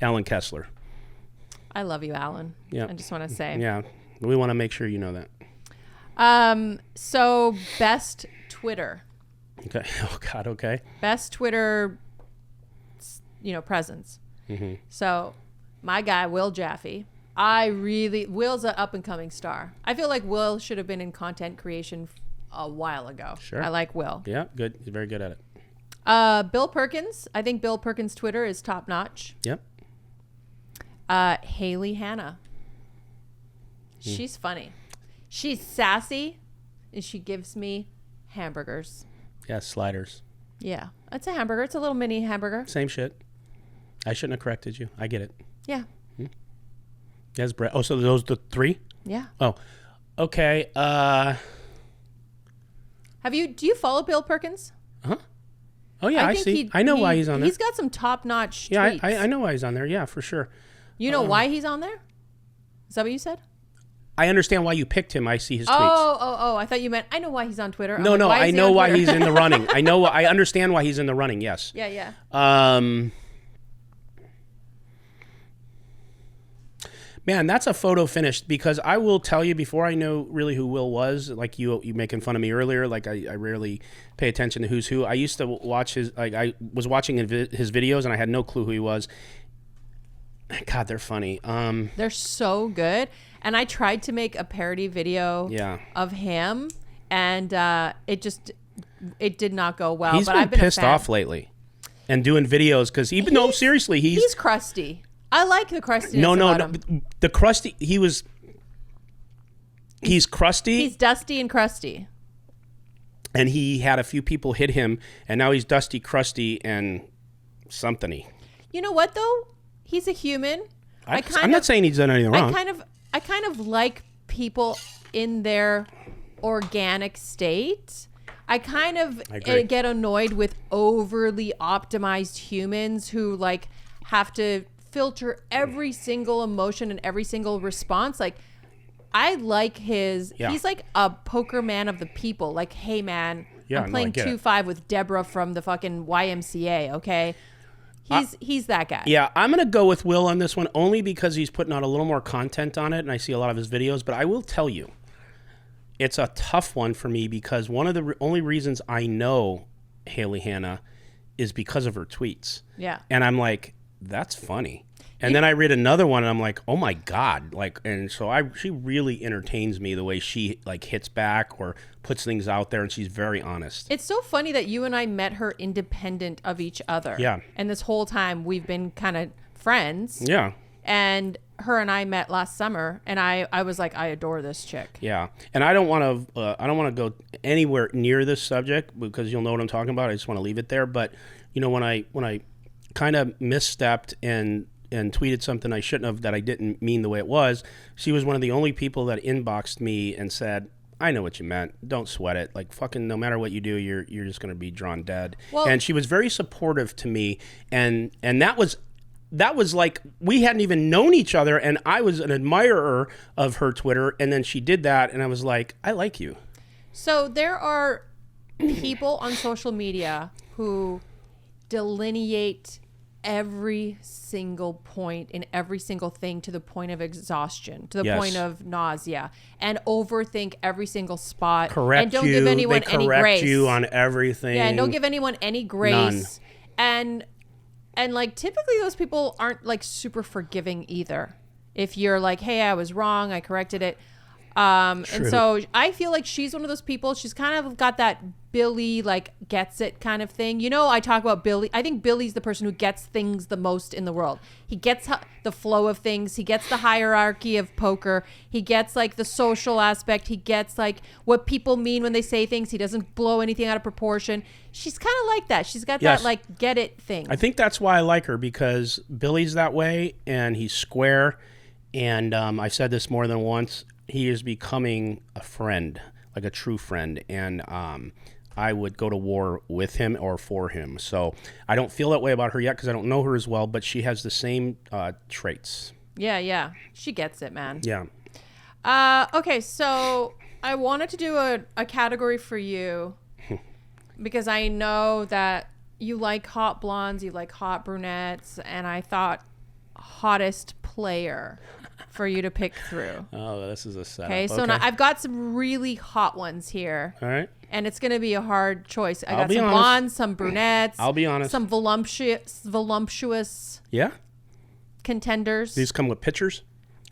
Alan Kessler. I love you, Alan. Yeah. I just want to say. Yeah, we want to make sure you know that. So best Twitter. Okay. Oh God. Okay. Best Twitter, presence. Mm-hmm. So my guy, Will Jaffe. Will's an up and coming star. I feel like Will should have been in content creation a while ago. Sure. I like Will. Yeah. Good. He's very good at it. Bill Perkins. I think Bill Perkins' Twitter is top notch. Yep. Haley Hanna. She's funny. She's sassy, and she gives me hamburgers. Yeah, sliders. Yeah, it's a hamburger. It's a little mini hamburger. Same shit. I shouldn't have corrected you. I get it. Yeah. Yes, Brett. Oh, so those the three? Yeah. Oh, okay. Do you follow Bill Perkins? Huh? Oh yeah, I see. I know why he's on there. He's got some top-notch tweets. I know why he's on there. Yeah, for sure. You know why he's on there? Is that what you said? I understand why you picked him. I see his tweets. Oh! I thought you meant I know why he's on Twitter. No, I know why he's in the running. I understand why he's in the running. Yes. Yeah. Man, that's a photo finish, because I will tell you, before I know really who Will was, like you making fun of me earlier, like I rarely pay attention to who's who. I used to watch I was watching his videos and I had no clue who he was. God, they're funny. They're so good. And I tried to make a parody video of him, and it did not go well. He's been pissed off lately and doing videos, because even though, seriously, he's crusty. I like the crustiness No, him. the crusty, he's crusty. He's dusty and crusty. And he had a few people hit him, and now he's dusty, crusty, and something-y. You know what, though? He's a human. I'm not saying he's done anything wrong. I kind of like people in their organic state. I kind of get annoyed with overly optimized humans who like have to filter every single emotion and every single response. Like, I like he's like a poker man of the people. Like, hey man, I'm playing 2-5 with Deborah from the fucking YMCA. Okay. He's that guy. Yeah, I'm going to go with Will on this one, only because he's putting out a little more content on it, and I see a lot of his videos. But I will tell you, it's a tough one for me, because one of the only reasons I know Haley Hanna is because of her tweets. Yeah. And I'm like, that's funny. And then I read another one, and I'm like, oh my God. Like, and so she really entertains me, the way she like hits back or puts things out there, and she's very honest. It's so funny that you and I met her independent of each other. Yeah. And this whole time we've been kind of friends. Yeah. And her and I met last summer, and I was like, I adore this chick. Yeah. And I don't want to go anywhere near this subject, because you'll know what I'm talking about. I just want to leave it there. But you know, when I kind of misstepped and tweeted something I shouldn't have, that I didn't mean the way it was, she was one of the only people that inboxed me and said, I know what you meant. Don't sweat it. Like, fucking no matter what you do, you're just going to be drawn dead. Well, and she was very supportive to me. And that was like, we hadn't even known each other, and I was an admirer of her Twitter. And then she did that, and I was like, I like you. So there are people on social media who delineate every single point in every single thing to the point of exhaustion, to the point of nausea, and overthink every single spot. Correct and don't you. give anyone they any grace. Correct you on everything. Yeah, and don't give anyone any grace. None. And like, typically those people aren't like super forgiving either. If you're like, hey, I was wrong, I corrected it. And so I feel like she's one of those people. She's kind of got that Billy like gets it kind of thing. You know, I talk about Billy. I think Billy's the person who gets things the most in the world. He gets the flow of things. He gets the hierarchy of poker. He gets like the social aspect. He gets like what people mean when they say things. He doesn't blow anything out of proportion. She's kind of like that. She's got that like get it thing. I think that's why I like her, because Billy's that way, and he's square. And I said this more than once. He is becoming a friend, like a true friend, and I would go to war with him or for him. So I don't feel that way about her yet, because I don't know her as well, but she has the same traits. Yeah. She gets it, man. Yeah. Okay, so I wanted to do a category for you, because I know that you like hot blondes, you like hot brunettes, and I thought hottest player for you to pick through. Oh, this is a setup. Okay, so now I've got some really hot ones here. All right. And it's going to be a hard choice. I I'll got be some honest. blondes, some brunettes. I'll be honest. Some voluptuous Yeah? contenders. These come with pictures?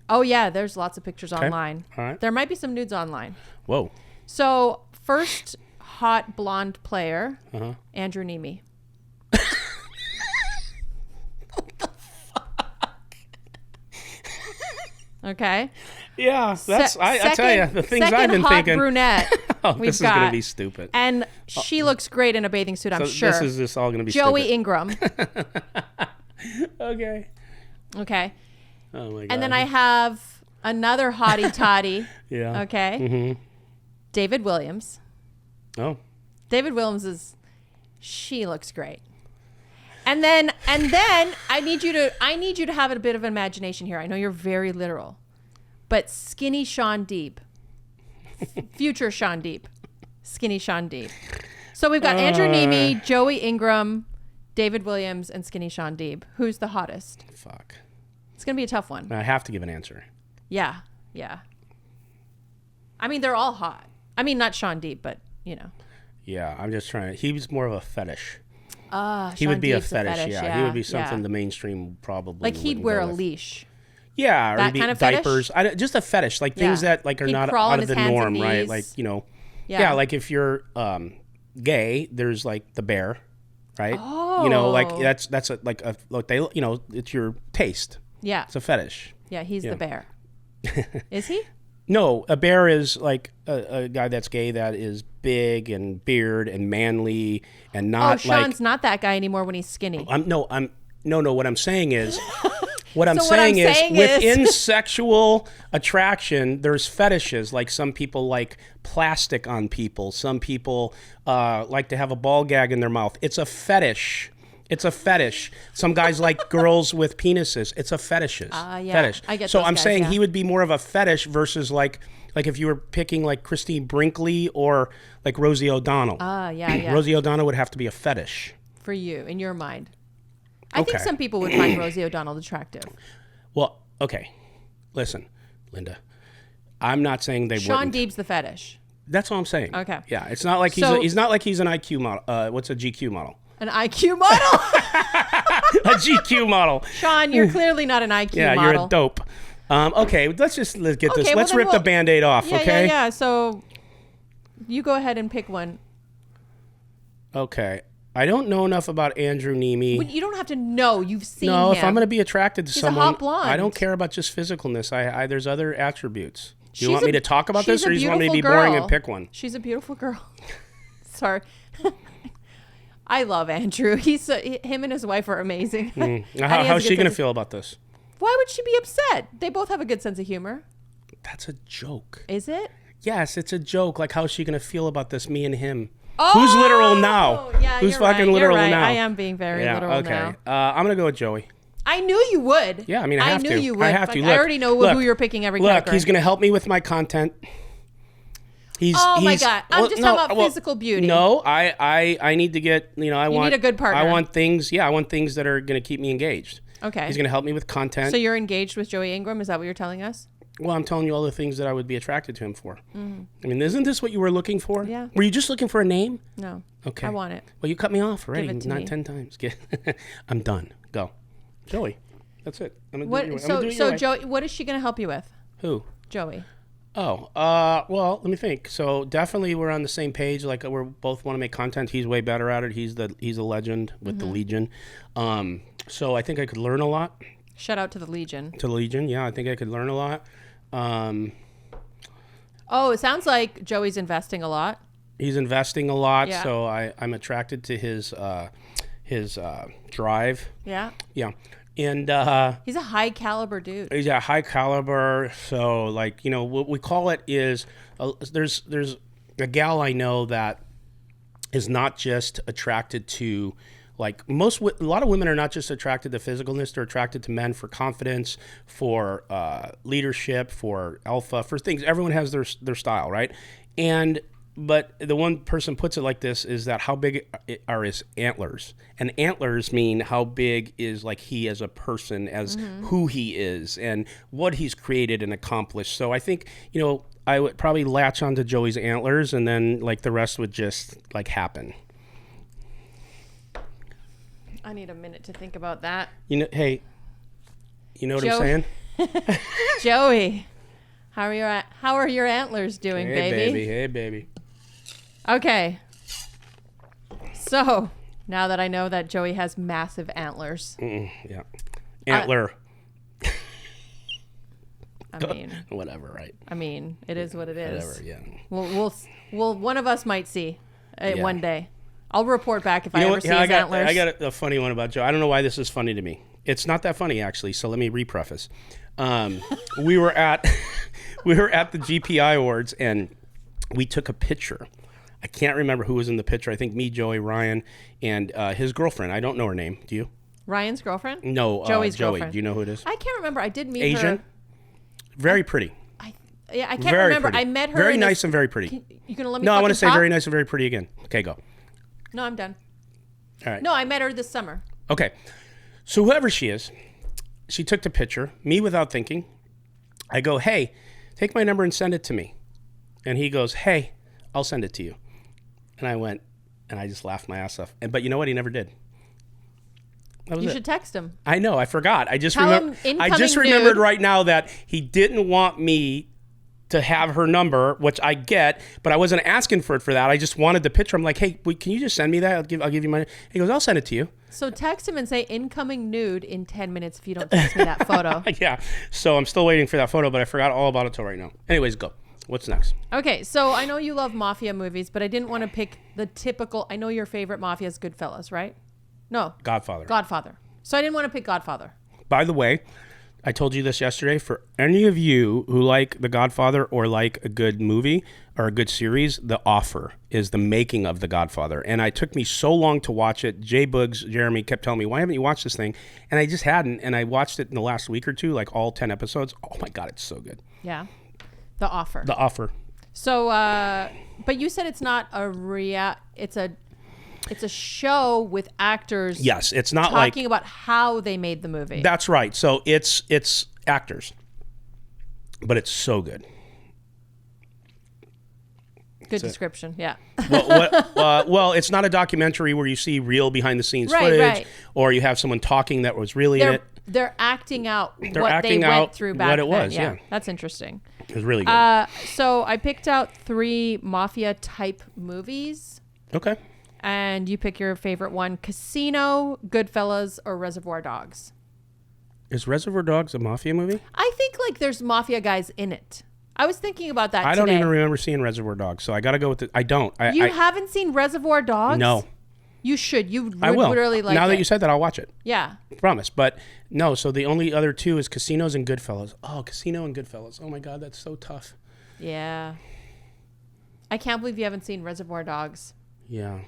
Oh, yeah, there's lots of pictures online. All right. There might be some nudes online. Whoa. So, first hot blonde player, Andrew Nemi. Okay. Yeah, that's I tell you, the things I've been hot thinking. Brunette. This is going to be stupid. And she looks great in a bathing suit, I'm sure. This is just all going to be Joey stupid. Ingram. Okay. Okay. Oh my God. And then I have another hottie toddy. Yeah. Okay. Mm-hmm. David Williams. Oh. David Williams she looks great. And then I need you to have a bit of imagination here. I know you're very literal, but skinny Sean Deeb, future Sean Deeb, skinny Sean Deeb. So we've got Andrew Nemi, Joey Ingram, David Williams, and skinny Sean Deeb. Who's the hottest? Fuck. It's going to be a tough one. I have to give an answer. Yeah. I mean, they're all hot. I mean, not Sean Deep, but, you know. Yeah, I'm just trying to... He was more of a fetish. He Sean would be a Deep's fetish, yeah. He would be something the mainstream probably like he'd wouldn't wear go a with. leash. Yeah, or That he'd be kind of diapers. Just a fetish, like things that like are He'd not crawl on out of his the hands norm, and right? knees. Like, you know... Yeah. Yeah, like if you're gay, there's like the bear, right? Oh. You know, like that's it's your taste. Yeah. It's a fetish. Yeah, he's the bear. Is he? No, a bear is like a guy that's gay that is big and beard and manly and not Sean's not that guy anymore when he's skinny. No. What I'm saying is, what I'm So what I'm saying is, saying is- within sexual attraction, there's fetishes. Like some people like plastic on people. Some people like to have a ball gag in their mouth. It's a fetish. It's a fetish. Some guys like girls with penises. It's a fetish. I get So those I'm guys, saying yeah. he would be more of a fetish versus like if you were picking like Christine Brinkley or like Rosie O'Donnell. Yeah. Rosie O'Donnell would have to be a fetish. For you, in your mind. I think Okay. some people would find Rosie O'Donnell attractive. Well, okay. Listen, Linda. I'm not saying they Sean wouldn't. Deeb's the fetish. That's all I'm saying. Okay. Yeah, it's not like he's not like he's an IQ model. What's a GQ model? An IQ model? A GQ model. Sean, you're clearly not an IQ Yeah, model. you're a dope. Okay, let's get this. Okay, well Let's then rip the Band-Aid off, Yeah, okay? Yeah. So you go ahead and pick one. Okay. I don't know enough about Andrew Nemi. But you don't have to know. You've seen him. No, if I'm going to be attracted to He's someone, a hot blonde. I don't care about just physicalness. There's other attributes. Do you She's want me to talk about this, or you just want me to be boring and pick one? She's a beautiful girl. Sorry. I love Andrew. Him and his wife are amazing. And he has How's a she good going to sense- feel about this? Why would she be upset? They both have a good sense of humor. That's a joke. Is it? Yes, it's a joke. Like, how's she going to feel about this, me and him? Oh! Who's literal now? Yeah, Who's you're fucking right. literal You're right. now? I am being very literal okay. now. I'm going to go with Joey. I knew you would. Yeah, I mean, I have to. knew you would. I have to. Like, Look, I already know who you're picking every Look, category. he's going to help me with my content. My God. I'm just talking about physical beauty. No, I need to get, I want. need a good partner. I want things that are going to keep me engaged. Okay. He's going to help me with content. So you're engaged with Joey Ingram? Is that what you're telling us? Well, I'm telling you all the things that I would be attracted to him for. I mean, isn't this what you were looking for? Yeah. Were you just looking for a name? No. Okay. I want it. Well, you cut me off already. Give it to Not me. 10 times. I'm done. Go. Joey. That's it. I'm gonna What? do it So your way. Joey, what is she going to help you with? Who? Joey. Oh, well, let me think. So definitely we're on the same page. Like we're both want to make content. He's way better at it. He's a legend with the Legion. So I think I could learn a lot. Shout out to the Legion. To Legion, yeah, I think I could learn a lot. It sounds like Joey's investing a lot. He's investing a lot, Yeah. so I'm attracted to his drive. Yeah. Yeah, and He's a high caliber dude. he's a high caliber. So like what we call it is there's a gal I know that is not just attracted to. Like a lot of women are not just attracted to physicalness; they're attracted to men for confidence, for leadership, for alpha, for things. Everyone has their style, right? But the one person puts it like this: is that how big are his antlers? And antlers mean how big is like he as a person, as who he is, and what he's created and accomplished. So I think I would probably latch onto Joey's antlers, and then like the rest would just like happen. I need a minute to think about that. Hey, you know what I'm saying? Joey, how are your antlers doing, baby? Hey, baby. Okay. So, now that I know that Joey has massive antlers. Yeah. Antler. I mean, Whatever, right? I mean, it is what it is. Whatever, yeah. We'll one of us might see one day. I'll report back if I know ever what? see Yeah, his antlers. I got a funny one about Joe. I don't know why this is funny to me. It's not that funny actually. So let me repreface. We were at the GPI Awards and we took a picture. I can't remember who was in the picture. I think me, Joey, Ryan, and his girlfriend. I don't know her name. Do you? Ryan's girlfriend? No, Joey's Joey. girlfriend. Do you know who it is? I can't remember. I did meet Asian. her. Very pretty. I can't Very remember. pretty. I met her. Very in nice and very pretty. You gonna let me? No, I want to say talk? very nice and very pretty again. Okay, go. No, I'm done. All right. No, I met her this summer. Okay. So whoever she is, she took the picture, me without thinking. I go, hey, take my number and send it to me. And he goes, hey, I'll send it to you. And I went, and I just laughed my ass off. But you know what? He never did. You should text him. I know. I forgot. I just Tell him remembered right now that he didn't want me to have her number, which I get, but I wasn't asking for that. I just wanted the picture. I'm like, hey, can you just send me that? I'll give you my. He goes, I'll send it to you. So text him and say incoming nude in 10 minutes if you don't text me that photo. Yeah. So I'm still waiting for that photo, but I forgot all about it till right now. Anyways, go. What's next? Okay, so I know you love mafia movies, but I didn't want to pick the typical. I know your favorite mafia is Goodfellas, right? No. Godfather. So I didn't want to pick Godfather. By the way, I told you this yesterday. For any of you who like The Godfather or like a good movie or a good series, The Offer is the making of The Godfather. And it took me so long to watch it. Jeremy kept telling me, why haven't you watched this thing? And I just hadn't. And I watched it in the last week or two, like all 10 episodes. Oh my God, it's so good. Yeah. The Offer. The Offer. So, but you said it's not it's a show with actors. Yes, it's not talking about how they made the movie. That's right. So it's actors, but it's so good. Good description. Yeah. Well, it's not a documentary where you see real behind the scenes footage, or you have someone talking that was really in it. They're acting out what they went through back then. What it was. Yeah. That's interesting. It was really good. So I picked out 3 mafia type movies. Okay. And you pick your favorite one: Casino, Goodfellas, or Reservoir Dogs. Is Reservoir Dogs a mafia movie? I think like there's mafia guys in it. I was thinking about that I today. don't even remember seeing Reservoir Dogs, so I got to go with it. I don't. You haven't seen Reservoir Dogs? No. You should. You would I will. really like it. Now that you said that, I'll watch it. Yeah. Promise. But no, so the only other 2 is Casinos and Goodfellas. Oh, Casino and Goodfellas. Oh my God, that's so tough. Yeah. I can't believe you haven't seen Reservoir Dogs. Yeah.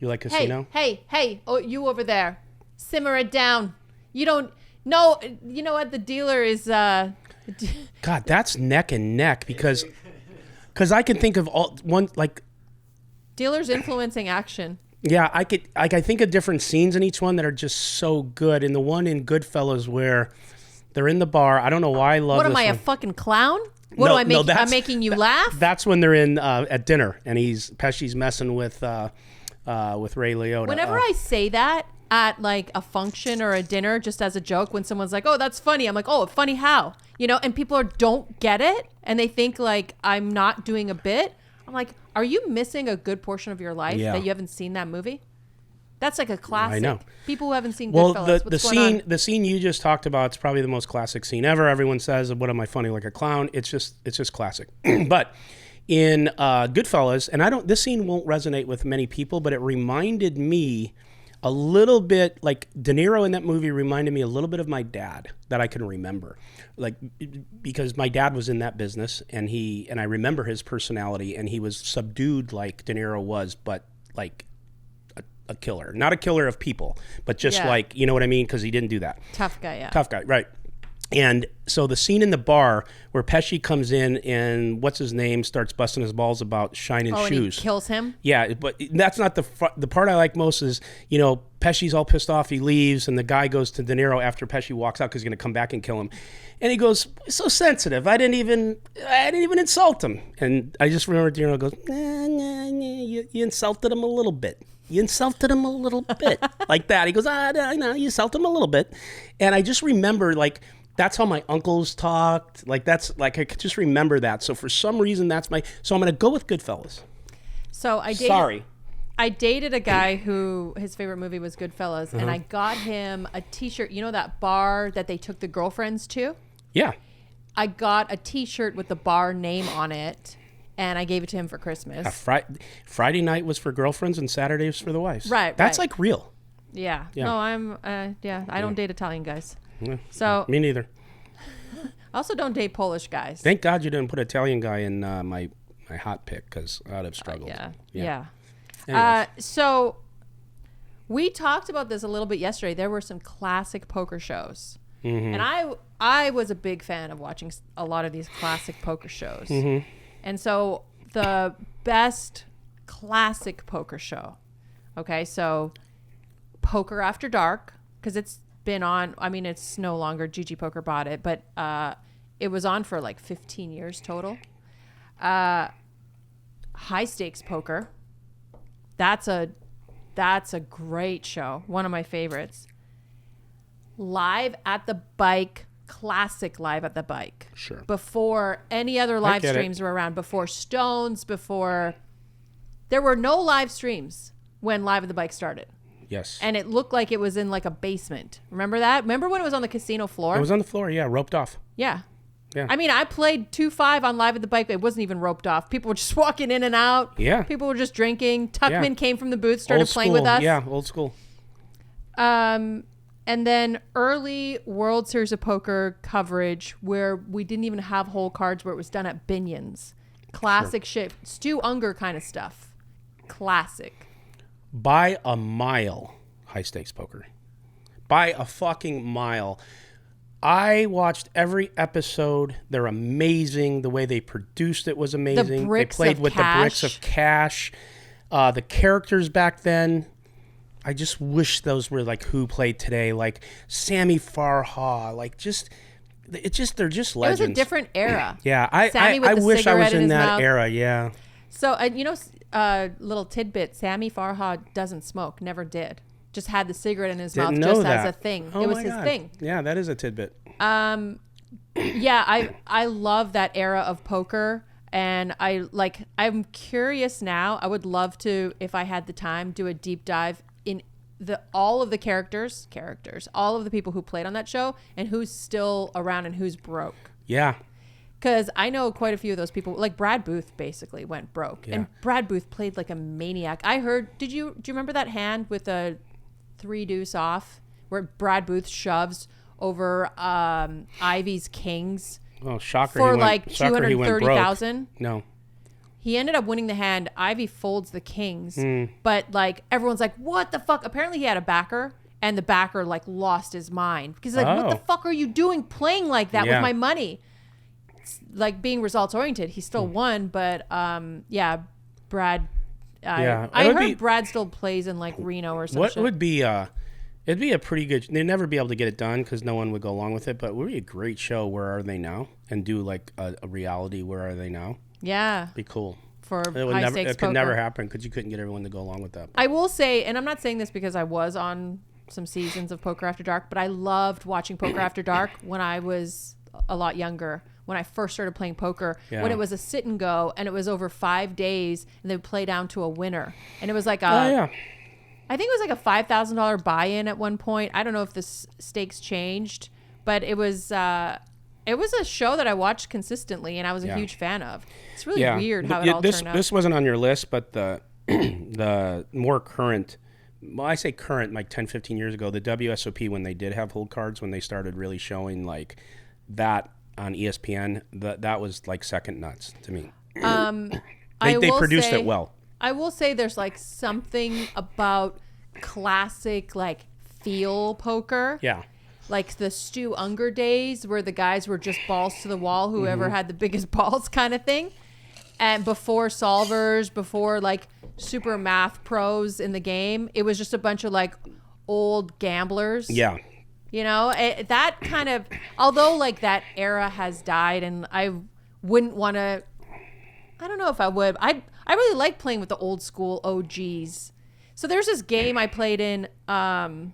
You like Casino? Hey. Oh, you over there. Simmer it down. You don't... No, you know what? The dealer is... God, that's neck and neck because I can think of one like... Dealer's influencing action. Yeah, I think of different scenes in each one that are just so good. And the one in Goodfellas where they're in the bar. I don't know why I love this. What am I, a fucking clown? What am I making? I'm making you laugh? That's when they're in at dinner and Pesci's messing with Ray Liotta. Whenever I say that at like a function or a dinner, just as a joke, when someone's like, "Oh, that's funny," I'm like, "Oh, funny how?" You know, and people don't get it, and they think like I'm not doing a bit. I'm like, are you missing a good portion of your life that you haven't seen that movie? That's like a classic. I know. People who haven't seen Goodfellas, what's going on? The scene you just talked about is probably the most classic scene ever. Everyone says, "What am I funny like a clown?" It's just classic. But in Goodfellas, and this scene won't resonate with many people, but it reminded me a little bit, like De Niro in that movie reminded me a little bit of my dad that I can remember, like because my dad was in that business and I remember his personality and he was subdued like De Niro was, but like a killer, not a killer of people, but just like, you know what I mean? Because he didn't do that. Tough guy, yeah. Tough guy, right. And so the scene in the bar where Pesci comes in and what's his name starts busting his balls about shining shoes. And he kills him? Yeah, but that's not the part I like most is, you know, Pesci's all pissed off. He leaves and the guy goes to De Niro after Pesci walks out because he's going to come back and kill him. And he goes, so sensitive. I didn't even insult him. And I just remember De Niro goes, you insulted him a little bit. You insulted him a little bit. Like that. He goes, no, you insulted him a little bit. And I just remember that's how my uncles talked. Like that's like I could just remember that. So for some reason so I'm going to go with Goodfellas. So I dated a guy who his favorite movie was Goodfellas, and I got him a T-shirt. You know that bar that they took the girlfriends to? Yeah. I got a T-shirt with the bar name on it, and I gave it to him for Christmas. Friday night was for girlfriends and Saturday was for the wives. Right. That's like real. Yeah. No, I don't date Italian guys. Yeah. So me neither. I also don't date Polish guys. Thank God you didn't put Italian guy in my hot pick because I'd have struggled. Yeah. So we talked about this a little bit yesterday. There were some classic poker shows, and I was a big fan of watching a lot of these classic poker shows. And so the best classic poker show, okay, so Poker After Dark, because it's been on. I mean, it's no longer GG Poker bought it, but it was on for like 15 years total. High Stakes Poker. That's a great show. One of my favorites. Live at the Bike. Classic Live at the Bike. Sure. Before any other live streams were around, before Stones, before there were no live streams when Live at the Bike started. Yes. And it looked like it was in like a basement. Remember that? Remember when it was on the casino floor? It was on the floor, yeah, roped off. Yeah. Yeah. I mean, I played 2-5 on Live at the Bike. It wasn't even roped off. People were just walking in and out. Yeah. People were just drinking. Tuckman came from the booth, started Old playing school. with us. Yeah, old school. And then early World Series of Poker coverage where we didn't even have whole cards, where it was done at Binion's. Classic shit. Stu Unger kind of stuff. Classic. By a mile, High Stakes Poker. By a fucking mile. I watched every episode. They're amazing. The way they produced it was amazing. The bricks they played of with cash. the bricks of cash. The characters back then, I just wish those were like who played today, like Sammy Farha, like they're just legends. It was a different era. Yeah, Sammy with I the wish I was cigarette in in his that mouth. era. Yeah. So, little tidbit, Sammy Farha doesn't smoke, never did. Just had the cigarette in his mouth Didn't know just that. as a thing. Oh it was my his God. thing. Yeah, that is a tidbit. Yeah, I love that era of poker, and I'm curious now. I would love to, if I had the time, do a deep dive in all of the characters, all of the people who played on that show, and who's still around and who's broke. Yeah. Because I know quite a few of those people. Like Brad Booth basically went broke, Yeah. and Brad Booth played like a maniac. I heard. Do you remember that hand with a 3-deuce off where Brad Booth shoves over Ivy's kings Oh, shocker. for he went, like shocker he went broke. 230,000? No. He ended up winning the hand. Ivy folds the kings, but like everyone's like, "What the fuck?" Apparently, he had a backer, and the backer like lost his mind because like, "What the fuck are you doing playing like that with my money?" Like being results oriented, he still won, but yeah, Brad. I heard Brad still plays in like Reno or something. What would be it'd be a pretty good. They'd never be able to get it done because no one would go along with it. But it would be a great show. Where Are They Now? And do like a reality. Where Are They Now? Yeah, Be cool. for It would high never. stakes It could poker. never happen because you couldn't get everyone to go along with that. I will say, and I'm not saying this because I was on some seasons of Poker After Dark, but I loved watching Poker After Dark when I was a lot younger. When I first started playing poker, when it was a sit and go, and it was over 5 days, and they would play down to a winner, and it was like I think it was like a $5,000 buy-in at one point. I don't know if the stakes changed, but it was a show that I watched consistently, and I was a huge fan of. It's really weird how it all turned out. This wasn't on your list, but the the more current. Well, I say current, like 10, 15 years ago, the WSOP, when they did have hold cards, when they started really showing like that on ESPN, that was like second nuts to me. They produced it well. I will say there's like something about classic like feel poker. Yeah. Like the Stu Unger days where the guys were just balls to the wall, whoever had the biggest balls kind of thing. And before solvers, before like super math pros in the game, it was just a bunch of like old gamblers. Yeah. You know, that kind of, although like that era has died, and I wouldn't want to, I don't know if I would. I really like playing with the old school OGs. So there's this game I played in I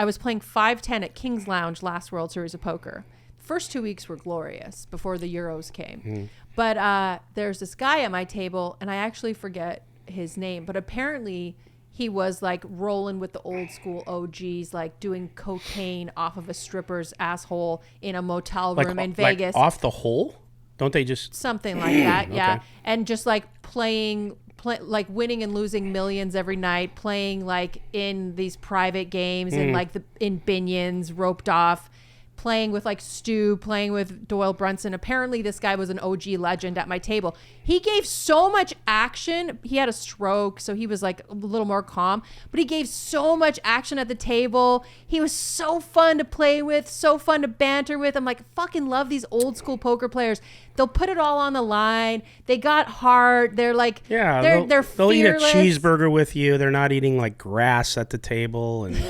was playing 510 at King's Lounge last World Series of Poker. The first 2 weeks were glorious before the Euros came. But there's this guy at my table, and I actually forget his name, but apparently he was like rolling with the old school OGs, like doing cocaine off of a stripper's asshole in a motel room in Vegas. Like off the hole? Don't they just... Something like that, yeah. Okay. And just like playing, like winning and losing millions every night, playing like in these private games and like in Binion's, roped off, playing with like Stu, playing with Doyle Brunson. Apparently this guy was an OG legend at my table. He gave so much action. He had a stroke, so he was like a little more calm, but he gave so much action at the table. He was so fun to play with, so fun to banter with. I'm like, fucking love these old school poker players. They'll put it all on the line. They got heart. They're like, they're they'll eat a fearless. cheeseburger with you. They're not eating like grass at the table. And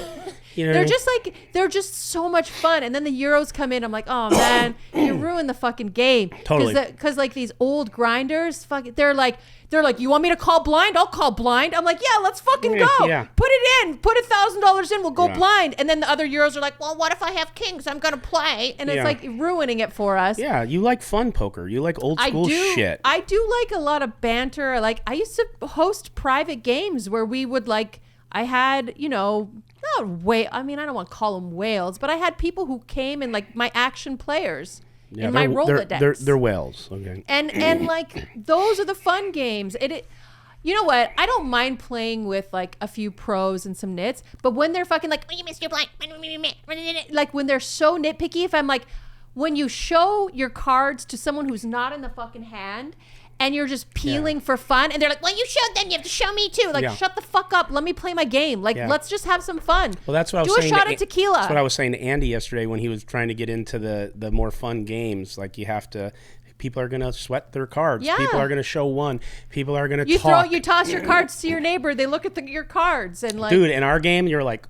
You know, they're just so much fun. And then the Euros come in. I'm like, oh man, you ruined the fucking game. Totally. Because like these old grinders, they're like, you want me to call blind? I'll call blind. I'm like, yeah, let's fucking go. Yeah. Put it in. Put $1,000 in. We'll go blind. And then the other Euros are like, well, what if I have kings? I'm gonna play. And it's like ruining it for us. Yeah, you like fun poker. You like old school shit. I do like a lot of banter. Like I used to host private games where we would like. I had, I don't want to call them whales, but I had people who came and like my action players in my Rolodex. They're whales. Okay. And like those are the fun games. You know what? I don't mind playing with like a few pros and some nits, but when they're fucking like, oh, you missed your blind, like when they're so nitpicky, if I'm like, when you show your cards to someone who's not in the fucking hand and you're just peeling for fun and they're like, well, you showed them, you have to show me too. Like, shut the fuck up. Let me play my game. Like, let's just have some fun. Well, that's what I was saying. Do a shot of tequila. That's what I was saying to Andy yesterday when he was trying to get into the more fun games. Like, you have to... People are going to sweat their cards. Yeah. People are going to show one. People are going to talk. You toss your cards to your neighbor. They look at your cards and like... Dude, in our game, you're like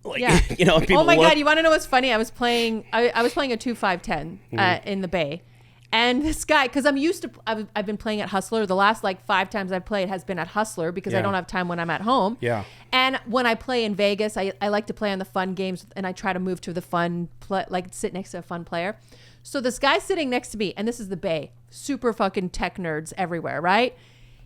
people oh my God, you want to know what's funny? I was playing a 2-5-10 in the Bay. And this guy, because I'm used to, I've been playing at Hustler. The last like 5 times I've played has been at Hustler because I don't have time when I'm at home. Yeah. And when I play in Vegas, I like to play on the fun games and I try to move to the fun, like sit next to a fun player. So this guy's sitting next to me, and this is the Bay. Super fucking tech nerds everywhere, right?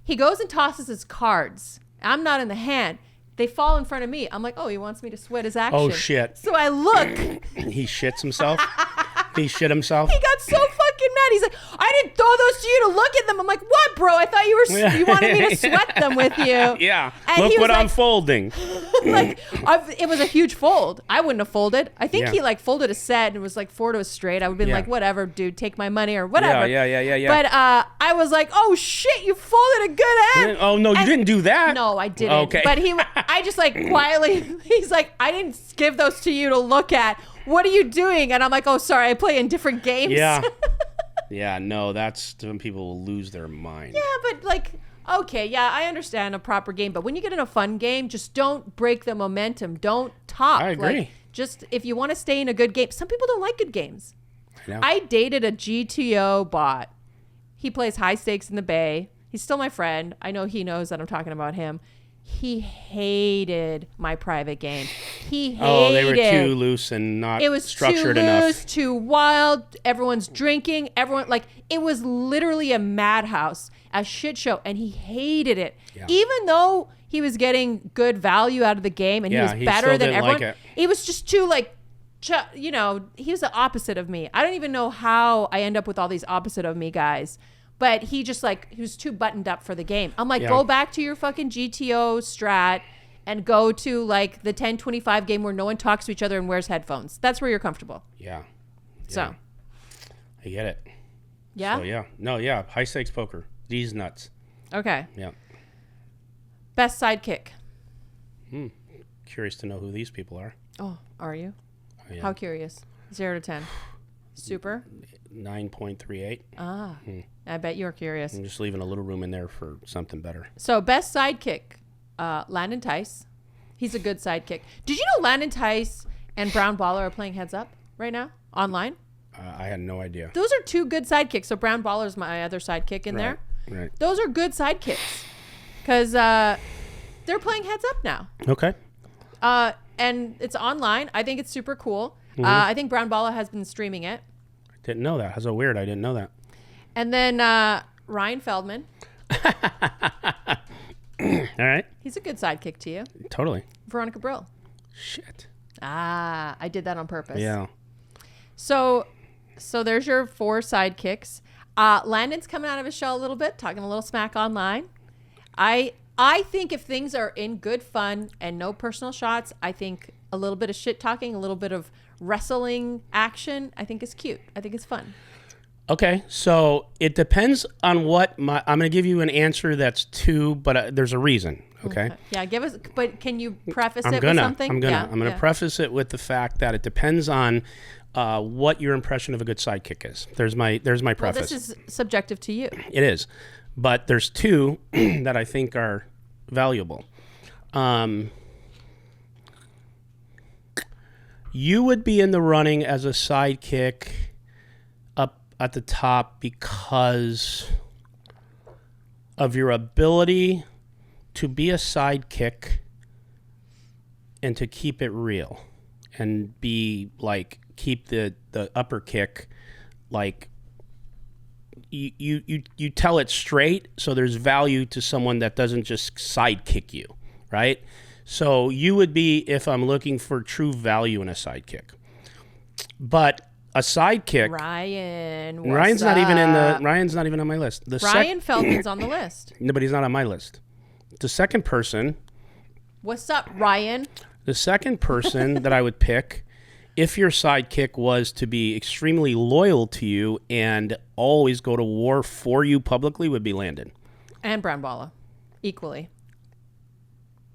He goes and tosses his cards. I'm not in the hand. They fall in front of me. I'm like, oh, he wants me to sweat his action. Oh, shit. So I look. He shits himself? He shit himself? He got so fucking mad. He's like, I didn't throw those to you to look at them. I'm like, what, bro? I thought you wanted me to sweat them with you. Yeah. And look what like, I'm folding. It was a huge fold. I wouldn't have folded. I think he like folded a set and it was like 4 to a straight. I would have been like, whatever, dude, take my money or whatever. Yeah. But I was like, oh shit, you folded a good hand. Oh no, you didn't do that. No, I didn't. Okay. But I just like quietly, he's like, I didn't give those to you to look at. What are you doing? And I'm like, oh, sorry, I play in different games. Yeah. Yeah, no, that's when people will lose their mind. Yeah, but like, okay, yeah, I understand a proper game. But when you get in a fun game, just don't break the momentum. Don't talk. I agree. Like, just if you want to stay in a good game. Some people don't like good games. I know. I dated a GTO bot. He plays high stakes in the Bay. He's still my friend. I know he knows that I'm talking about him. He hated my private game. He hated. Oh, they were too loose and not structured enough. It was too loose, too wild. Everyone's drinking. It was literally a madhouse, a shit show, and he hated it. Yeah. Even though he was getting good value out of the game and he was better than everyone, it was just too he was the opposite of me. I don't even know how I end up with all these opposite of me guys. But he was too buttoned up for the game. I'm like, go back to your fucking GTO strat and go to like the 10-25 game where no one talks to each other and wears headphones. That's where you're comfortable. Yeah. So. I get it. Yeah? So, yeah. No, yeah. High stakes poker. These nuts. Okay. Yeah. Best sidekick. Curious to know who these people are. Oh, are you? Oh, yeah. How curious? 0 to 10. Super? 9.38. Ah. I bet you're curious. I'm just leaving a little room in there for something better. So, best sidekick, Landon Tice. He's a good sidekick. Did you know Landon Tice and Brown Baller are playing Heads Up right now online? I had no idea. Those are 2 good sidekicks. So, Brown Baller's my other sidekick in there. Right. Those are good sidekicks because they're playing Heads Up now. Okay. And it's online. I think it's super cool. I think Brown Baller has been streaming it. Didn't know that. That's so weird. I didn't know that. And then Ryan Feldman. All right. He's a good sidekick to you. Totally. Veronica Brill. Shit. I did that on purpose. Yeah. So there's your 4 sidekicks. Landon's coming out of his shell a little bit, talking a little smack online. I think if things are in good fun and no personal shots, I think a little bit of shit talking, a little bit of wrestling action, I think is cute. I think it's fun. Okay, so it depends on what I'm going to give you an answer that's 2, but there's a reason. Okay. Yeah, give us. But can you preface it with something? I'm gonna preface it with the fact that it depends on what your impression of a good sidekick is. There's my preface. Well, this is subjective to you. It is, but there's 2 that I think are valuable. You would be in the running as a sidekick up at the top because of your ability to be a sidekick and to keep it real and be like, keep the upper kick, like you tell it straight, so there's value to someone that doesn't just sidekick you, right? So you would be, if I'm looking for true value in a sidekick. But a sidekick, Ryan's not even on my list. Ryan Feldman's on the list. No, but he's not on my list. The second person. What's up, Ryan? The second person that I would pick, if your sidekick was to be extremely loyal to you and always go to war for you publicly, would be Landon. And Brown Balla, equally.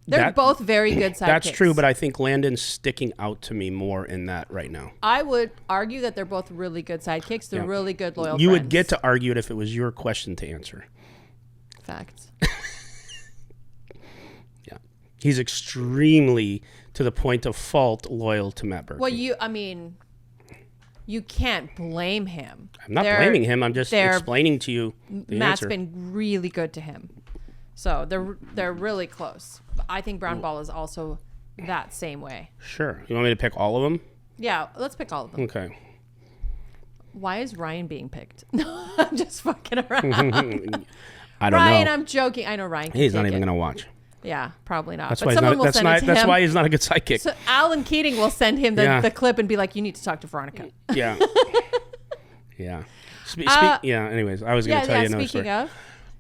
They're both very good sidekicks. That's true, but I think Landon's sticking out to me more in that right now. I would argue that they're both really good sidekicks. They're really good, loyal You friends. would get to argue it if it was your question to answer. Facts. Yeah. He's extremely, to the point of fault, loyal to Matt Berkey. Well, you can't blame him. I'm not blaming him. I'm just explaining to you the Matt's answer. been really good to him. So they're really close. I think Brown Ball is also that same way. Sure. You want me to pick all of them? Yeah, let's pick all of them. Okay. Why is Ryan being picked? No, I'm just fucking around. I don't Ryan, know. I'm joking. I know Ryan can He's take not even it. going to watch. Yeah, probably not. That's but why someone will send it to him. That's why he's not a good sidekick. So Alan Keating will send him the clip and be like, you need to talk to Veronica. Yeah. Yeah. Anyways, I was going to tell you another story. Speaking of.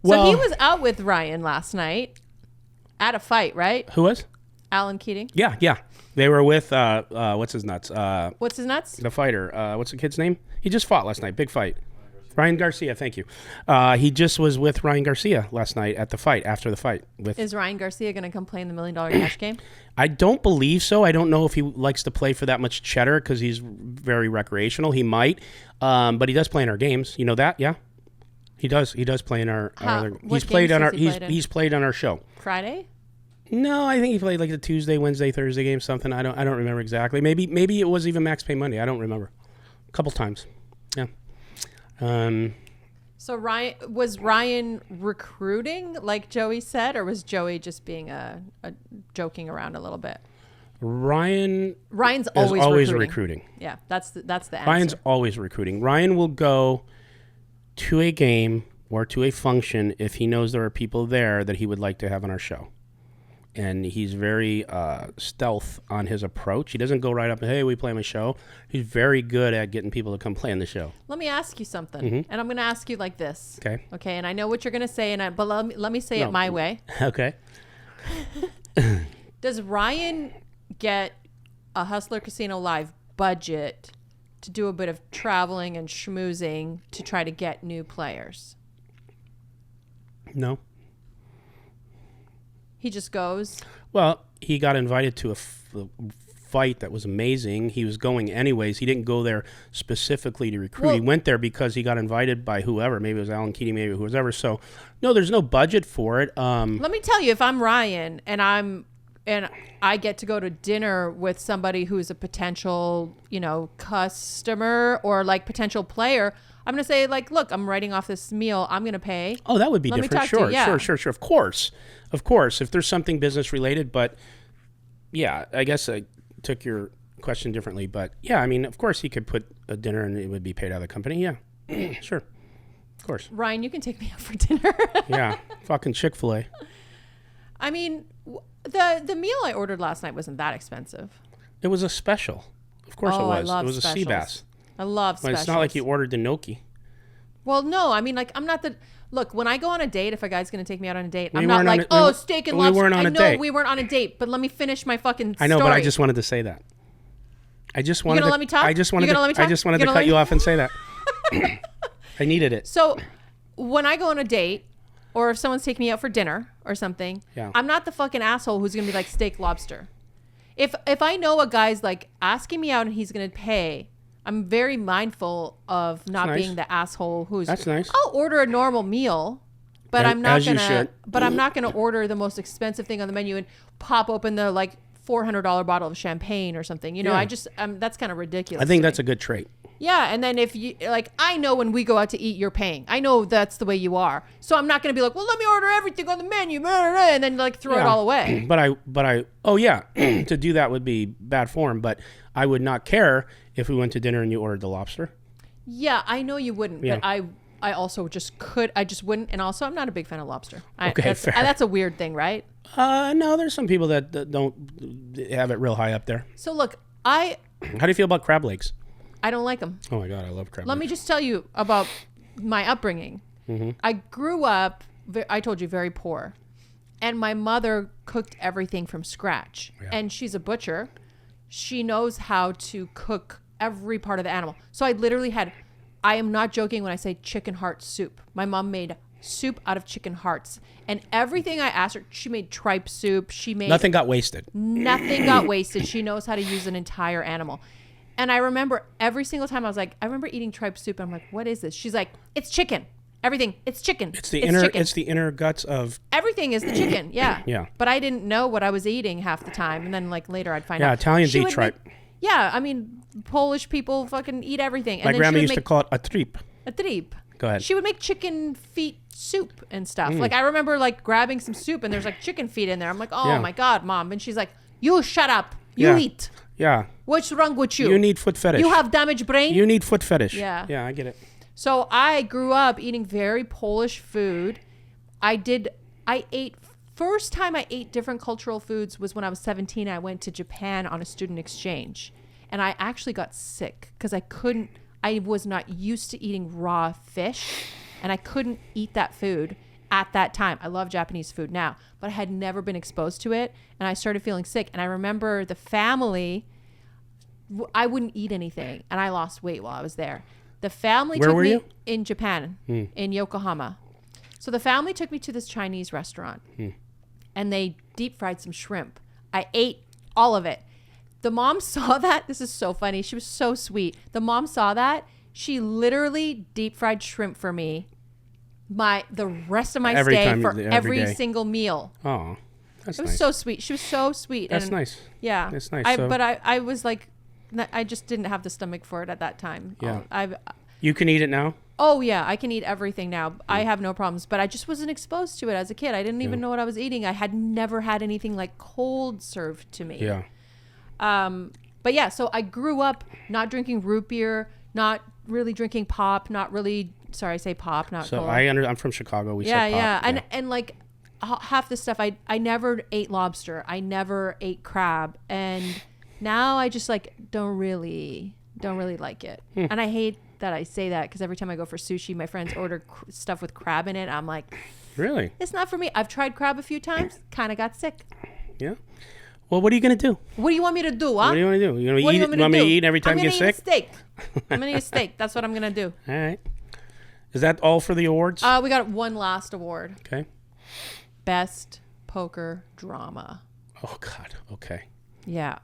So he was out with Ryan last night at a fight, right? Who was? Alan Keating. Yeah. They were with, what's his nuts? What's his nuts? The fighter. What's the kid's name? He just fought last night. Big fight. Ryan Garcia, thank you. He just was with Ryan Garcia last night at the fight, after the fight. Is Ryan Garcia going to come play in the $1 Million Cash Game? I don't believe so. I don't know if he likes to play for that much cheddar because he's very recreational. He might. But he does play in our games. You know that? Yeah? He does. He does play in our other. He's played on our. He's played on our show. Friday? No, I think he played like the Tuesday, Wednesday, Thursday game. Something. I don't remember exactly. Maybe it was even Max Pay Monday. I don't remember. A couple times. Yeah. So Ryan recruiting like Joey said, or was Joey just being a joking around a little bit? Ryan's always recruiting. Yeah, that's the answer. Ryan's always recruiting. Ryan will go to a game or to a function if he knows there are people there that he would like to have on our show. And he's very stealth on his approach. He doesn't go right up and, hey, we play on my show. He's very good at getting people to come play on the show. Let me ask you something. And I'm going to ask you like this. Okay, and I know what you're going to say, but let me say it my way. Okay. Does Ryan get a Hustler Casino Live budget to do a bit of traveling and schmoozing to try to get new players? No. He just goes? Well, he got invited to a fight that was amazing. He was going anyways. He didn't go there specifically to recruit. He went there because he got invited by whoever. Maybe it was Alan Keating, maybe whoever. So, no, there's no budget for it. Let me tell you, if I'm Ryan and I get to go to dinner with somebody who's a potential, customer or like potential player, I'm going to say, like, look, I'm writing off this meal. I'm going to pay. Oh, that would be different. Sure. Of course. If there's something business related, but yeah, I guess I took your question differently. But yeah, I mean, of course he could put a dinner and it would be paid out of the company. Yeah, sure. Of course. Ryan, you can take me out for dinner. Yeah, fucking Chick-fil-A. I mean, the meal I ordered last night wasn't that expensive. It was a special. Of course it was. I love It was specials. a sea bass. I love specials. It's not like you ordered the gnocchi. Well, no. I mean, like, I'm not the... Look, when I go on a date, if a guy's going to take me out on a date, I'm not like, steak and lobster. We weren't on a date. I know we weren't on a date, but let me finish my fucking story. I know, but I just wanted to say that. You gonna let me talk? I just wanted to cut you off and say that. I needed it. So when I go on a date, or if someone's taking me out for dinner or something, I'm not the fucking asshole who's going to be like, steak, lobster. If I know a guy's like asking me out and he's going to pay, I'm very mindful of not being the asshole who's. That's nice. I'll order a normal meal, but I'm not gonna. But I'm not gonna order the most expensive thing on the menu and pop open the like $400 bottle of champagne or something. You know, Yeah. I just that's kind of ridiculous. I think to that's me. a good trait. Yeah, and then if you like, I know when we go out to eat, you're paying. I know that's the way you are. So I'm not going to be like, well, let me order everything on the menu, and then like throw it all away. But I, oh yeah, to do that would be bad form. But I would not care if we went to dinner and you ordered the lobster. Yeah, I know you wouldn't, but I also just could. I just wouldn't. And also, I'm not a big fan of lobster. Okay, fair. That's a weird thing, right? No, there's some people that don't have it real high up there. So look, How do you feel about crab legs? I don't like them. Oh my God, I love crab legs. Let me just tell you about my upbringing. Mm-hmm. I grew up, I told you, very poor. And my mother cooked everything from scratch. Yeah. And she's a butcher. She knows how to cook every part of the animal. So I literally I am not joking when I say chicken heart soup. My mom made soup out of chicken hearts. And everything I asked her, she made tripe soup. Nothing got wasted. Nothing got wasted. She knows how to use an entire animal. And I remember every single time I was like, I remember eating tripe soup. And I'm like, what is this? She's like, it's chicken. Everything. It's chicken. It's the inner guts of everything is the chicken. Yeah. Yeah. But I didn't know what I was eating half the time. And then like later I'd find out. Yeah, Italians eat tripe. Yeah. I mean, Polish people fucking eat everything. My grandma used to call it a tripe. A tripe. Go ahead. She would make chicken feet soup and stuff. Like I remember like grabbing some soup and there's like chicken feet in there. I'm like, oh my God, Mom. And she's like, you shut up. You eat. Yeah. What's wrong with you? You need foot fetish. You have damaged brain? You need foot fetish. Yeah. Yeah, I get it. So I grew up eating very Polish food. First time I ate different cultural foods was when I was 17. I went to Japan on a student exchange. And I actually got sick because I was not used to eating raw fish. And I couldn't eat that food at that time. I love Japanese food now, but I had never been exposed to it. And I started feeling sick. And I remember the family, I wouldn't eat anything. And I lost weight while I was there. The family Where took were me you? in Japan, in Yokohama. So the family took me to this Chinese restaurant and they deep fried some shrimp. I ate all of it. The mom saw that. This is so funny. She was so sweet. The mom saw that. She literally deep fried shrimp for me the rest of my stay for every single meal. Oh, that's nice. It was so sweet. She was so sweet. That's nice. Yeah. That's nice. But I was like, I just didn't have the stomach for it at that time. Yeah. You can eat it now? Oh, yeah. I can eat everything now. I have no problems. But I just wasn't exposed to it as a kid. I didn't even know what I was eating. I had never had anything like cold served to me. Yeah. But yeah, so I grew up not drinking root beer, not really drinking pop, not really, sorry, I say pop, not so cola. I'm from Chicago. We say pop. Yeah. And like half the stuff, I never ate lobster. I never ate crab. And now I just like don't really like it. And I hate that I say that because every time I go for sushi, my friends order stuff with crab in it. I'm like, really? It's not for me. I've tried crab a few times, kind of got sick. Yeah. Well, what are you going to do? What do you want me to do, huh? What do you want to do? You want me to eat every time you get sick? I'm going to eat a steak. I'm going to eat a steak. That's what I'm going to do. All right. Is that all for the awards? We got one last award. Okay. Best poker drama. Oh, God. Okay. Yeah.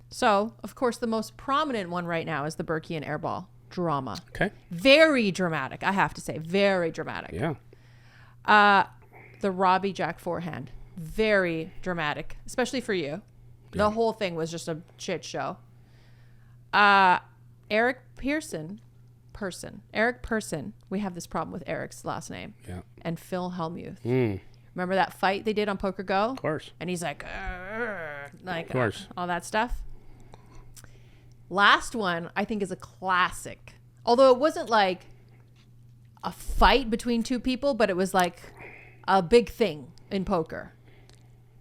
So, of course, the most prominent one right now is the Berkey and Airball drama. Okay. Very dramatic, I have to say. Very dramatic. Yeah. The Robbie Jack forehand. Very dramatic, especially for you. Yeah. The whole thing was just a shit show. Eric Person. We have this problem with Eric's last name. Yeah. And Phil Hellmuth. Remember that fight they did on Poker Go? Of course. And he's like, of course. All that stuff. Last one, I think, is a classic. Although it wasn't like a fight between two people, but it was like a big thing in poker.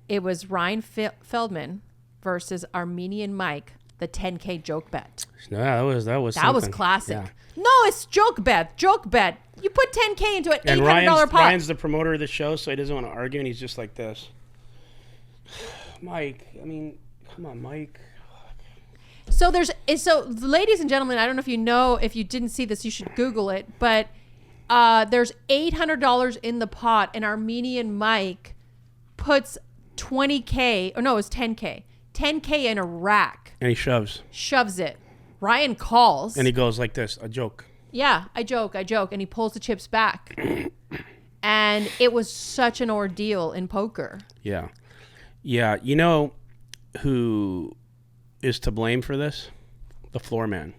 It was Ryan Feldman versus Armenian Mike, the 10K joke bet. No, that was That was classic. Yeah. No, it's joke bet. You put 10K into an $800 pot. Ryan's the promoter of the show, so he doesn't want to argue, and he's just like this. Mike, I mean, come on, Mike. So ladies and gentlemen, I don't know if you didn't see this, you should Google it, but there's $800 in the pot, and Armenian Mike puts 20K, or no, it was 10K in a rack. And he shoves it. Ryan calls. And he goes like this, a joke. Yeah, I joke. And he pulls the chips back. And it was such an ordeal in poker. Yeah. Yeah. You know, who is to blame for this? The floor man.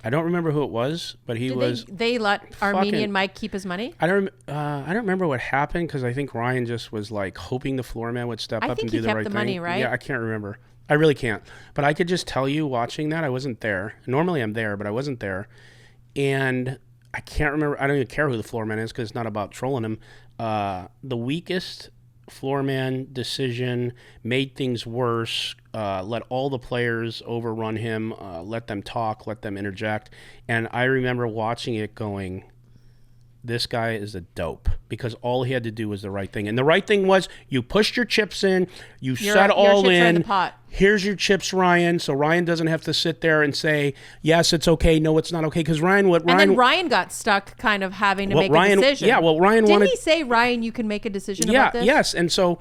I don't remember who it was, but They let Armenian Mike keep his money? I don't remember what happened because I think Ryan just was like hoping the floor man would step up and do the right thing. I think he kept the money, right? Yeah, I can't remember. I really can't. But I could just tell you watching that, I wasn't there. Normally I'm there, but I wasn't there. And I can't remember. I don't even care who the floor man is because it's not about trolling him. The weakest floor man decision made things worse, let all the players overrun him, let them talk, let them interject. And I remember watching it going, this guy is a dope, because all he had to do was the right thing. And the right thing was you pushed your chips in, you set all in. The pot. Here's your chips, Ryan. So Ryan doesn't have to sit there and say, yes, it's okay. No, it's not okay. Because Ryan got stuck kind of having to make a decision. Yeah, well, Ryan Didn't he say, Ryan, you can make a decision about this? Yes. And so,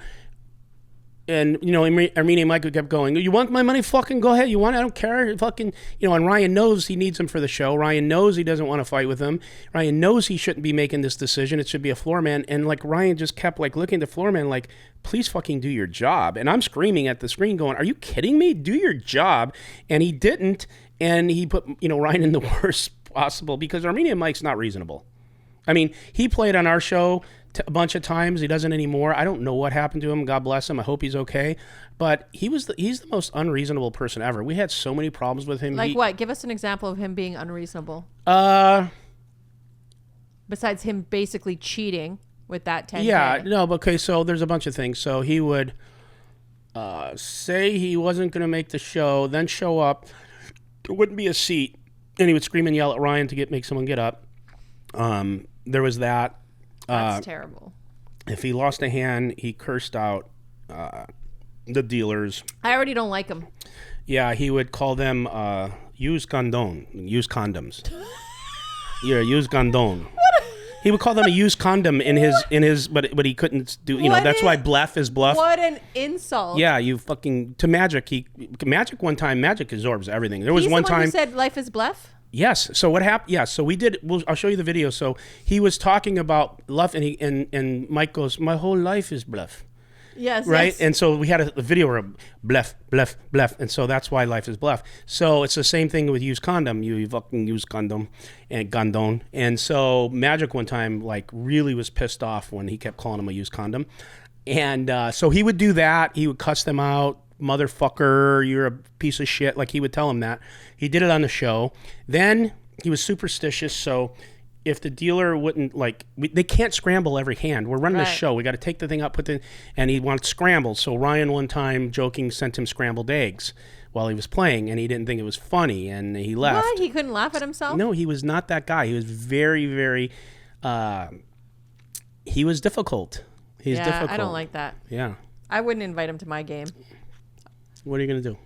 and, you know, Armenian Mike kept going, you want my money? Fucking go ahead. You want it? I don't care. Fucking, you know, and Ryan knows he needs him for the show. Ryan knows he doesn't want to fight with him. Ryan knows he shouldn't be making this decision. It should be a floor man. And, like, Ryan just kept, like, looking at the floor man like, please fucking do your job. And I'm screaming at the screen going, are you kidding me? Do your job. And he didn't. And he put, you know, Ryan in the worst possible, because Armenian Mike's not reasonable. I mean, he played on our show a bunch of times. He doesn't anymore. I don't know what happened to him. God bless him. I hope he's okay. But he's the most unreasonable person ever. We had so many problems with him. Like what? Give us an example of him being unreasonable. Besides him basically cheating with that 10K. Yeah, no, but okay, so there's a bunch of things. So he would say he wasn't going to make the show, then show up. There wouldn't be a seat, and he would scream and yell at Ryan to make someone get up. There was that. That's terrible. If he lost a hand, he cursed out the dealers. I already don't like him. Yeah, he would call them use condoms. Yeah, use condom. He would call them a used condom in his, but he couldn't do. You know, that's why bluff is bluff. What an insult! Yeah, you fucking to Magic. Magic one time. Magic absorbs everything. There was He's one the time who said life is bluff. Yes. So what happened? Yeah. So we did. I'll show you the video. So he was talking about bluff, and Mike goes, "My whole life is bluff." Yes. Right. Yes. And so we had a video where bluff, bluff, bluff, and so that's why life is bluff. So it's the same thing with used condom. You fucking use condom and gondon. And so Magic one time like really was pissed off when he kept calling him a used condom, and so he would do that. He would cuss them out. Motherfucker, you're a piece of shit. Like he would tell him that. He did it on the show. Then he was superstitious. So if the dealer wouldn't they can't scramble every hand. We're running a show. We got to take the thing up, and he wanted scrambled. So Ryan one time joking sent him scrambled eggs while he was playing, and he didn't think it was funny, and he left. What? He couldn't laugh at himself? No, he was not that guy. He was very, very, he was difficult. He's difficult. I don't like that. Yeah. I wouldn't invite him to my game. What are you going to do?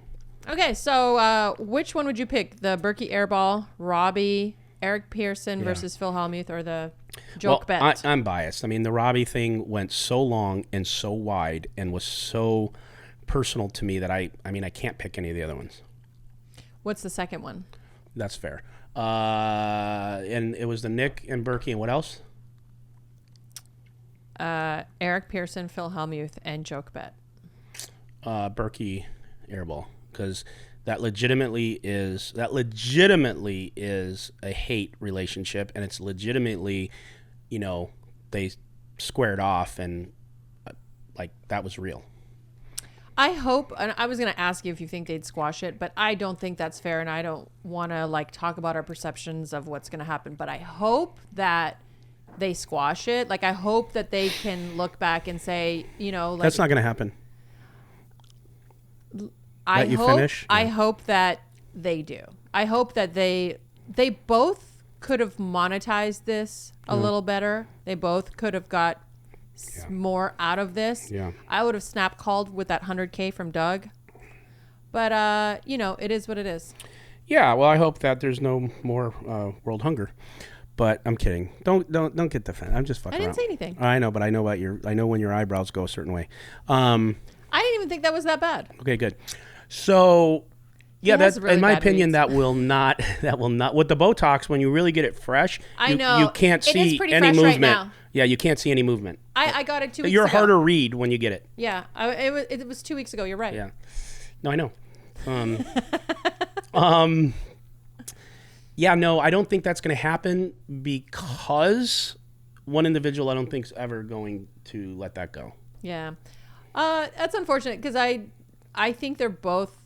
Okay, so which one would you pick? The Berkey Airball, Robbie, Eric Pearson versus Phil Hellmuth, or the joke bet? I'm biased. I mean, the Robbie thing went so long and so wide and was so personal to me that I can't pick any of the other ones. What's the second one? That's fair. And it was the Nick and Berkey, and what else? Eric Pearson, Phil Hellmuth, and joke bet. Berkey Airball, because that legitimately is a hate relationship, and it's legitimately, you know, they squared off, and like that was real. I hope, and I was going to ask you if you think they'd squash it, but I don't think that's fair, and I don't want to like talk about our perceptions of what's going to happen, but I hope that they squash it. Like I hope that they can look back and say, you know, like that's not going to happen. I hope that they do. I hope that they both could have monetized this a little better. They both could have got more out of this. Yeah. I would have snap called with that 100K from Doug. But you know, it is what it is. Yeah, well, I hope that there's no more world hunger. But I'm kidding. Don't get defended. I'm just fucking around. I didn't say anything. I know, but I know when your eyebrows go a certain way. I didn't even think that was that bad. Okay, good. So, yeah, that really in my bad opinion, reads. that will not with the Botox when you really get it fresh. I you, know you can't It is see pretty any fresh movement. right now. Yeah, you can't see any movement. I got it 2 weeks You're ago. harder read when you get it. Yeah, it was 2 weeks ago. You're right. No, I know. Yeah, no, I don't think that's going to happen because one individual I don't think is ever going to let that go. Yeah. That's unfortunate because I think they're both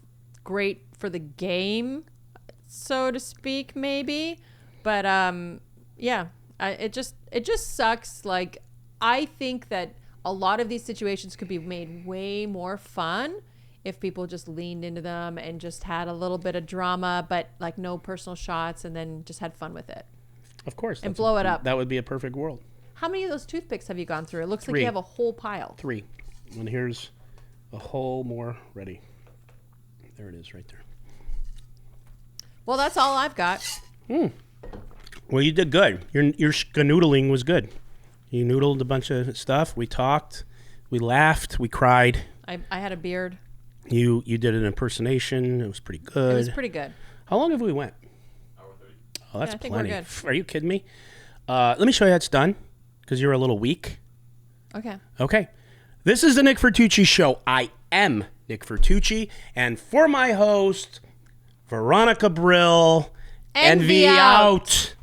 great for the game, so to speak, maybe. But yeah, it just sucks. Like, I think that a lot of these situations could be made way more fun if people just leaned into them and just had a little bit of drama, but like no personal shots, and then just had fun with it. Of course. And blow it up. That would be a perfect world. How many of those toothpicks have you gone through? It looks 3. like you have a whole pile. 3. And here's a whole more ready. There it is right there. Well, that's all I've got. Well, you did good. Your skanoodling was good. You noodled a bunch of stuff. We talked. We laughed. We cried. I had a beard. You did an impersonation. It was pretty good. It was pretty good. How long have we went? Hour 30. Oh, that's Yeah, I think plenty. we're good. Are you kidding me? Let me show you how it's done because you're a little weak. Okay. Okay. This is the Nick Vertucci Show. I am Nick Vertucci. And for my host, Veronica Brill, Envy out.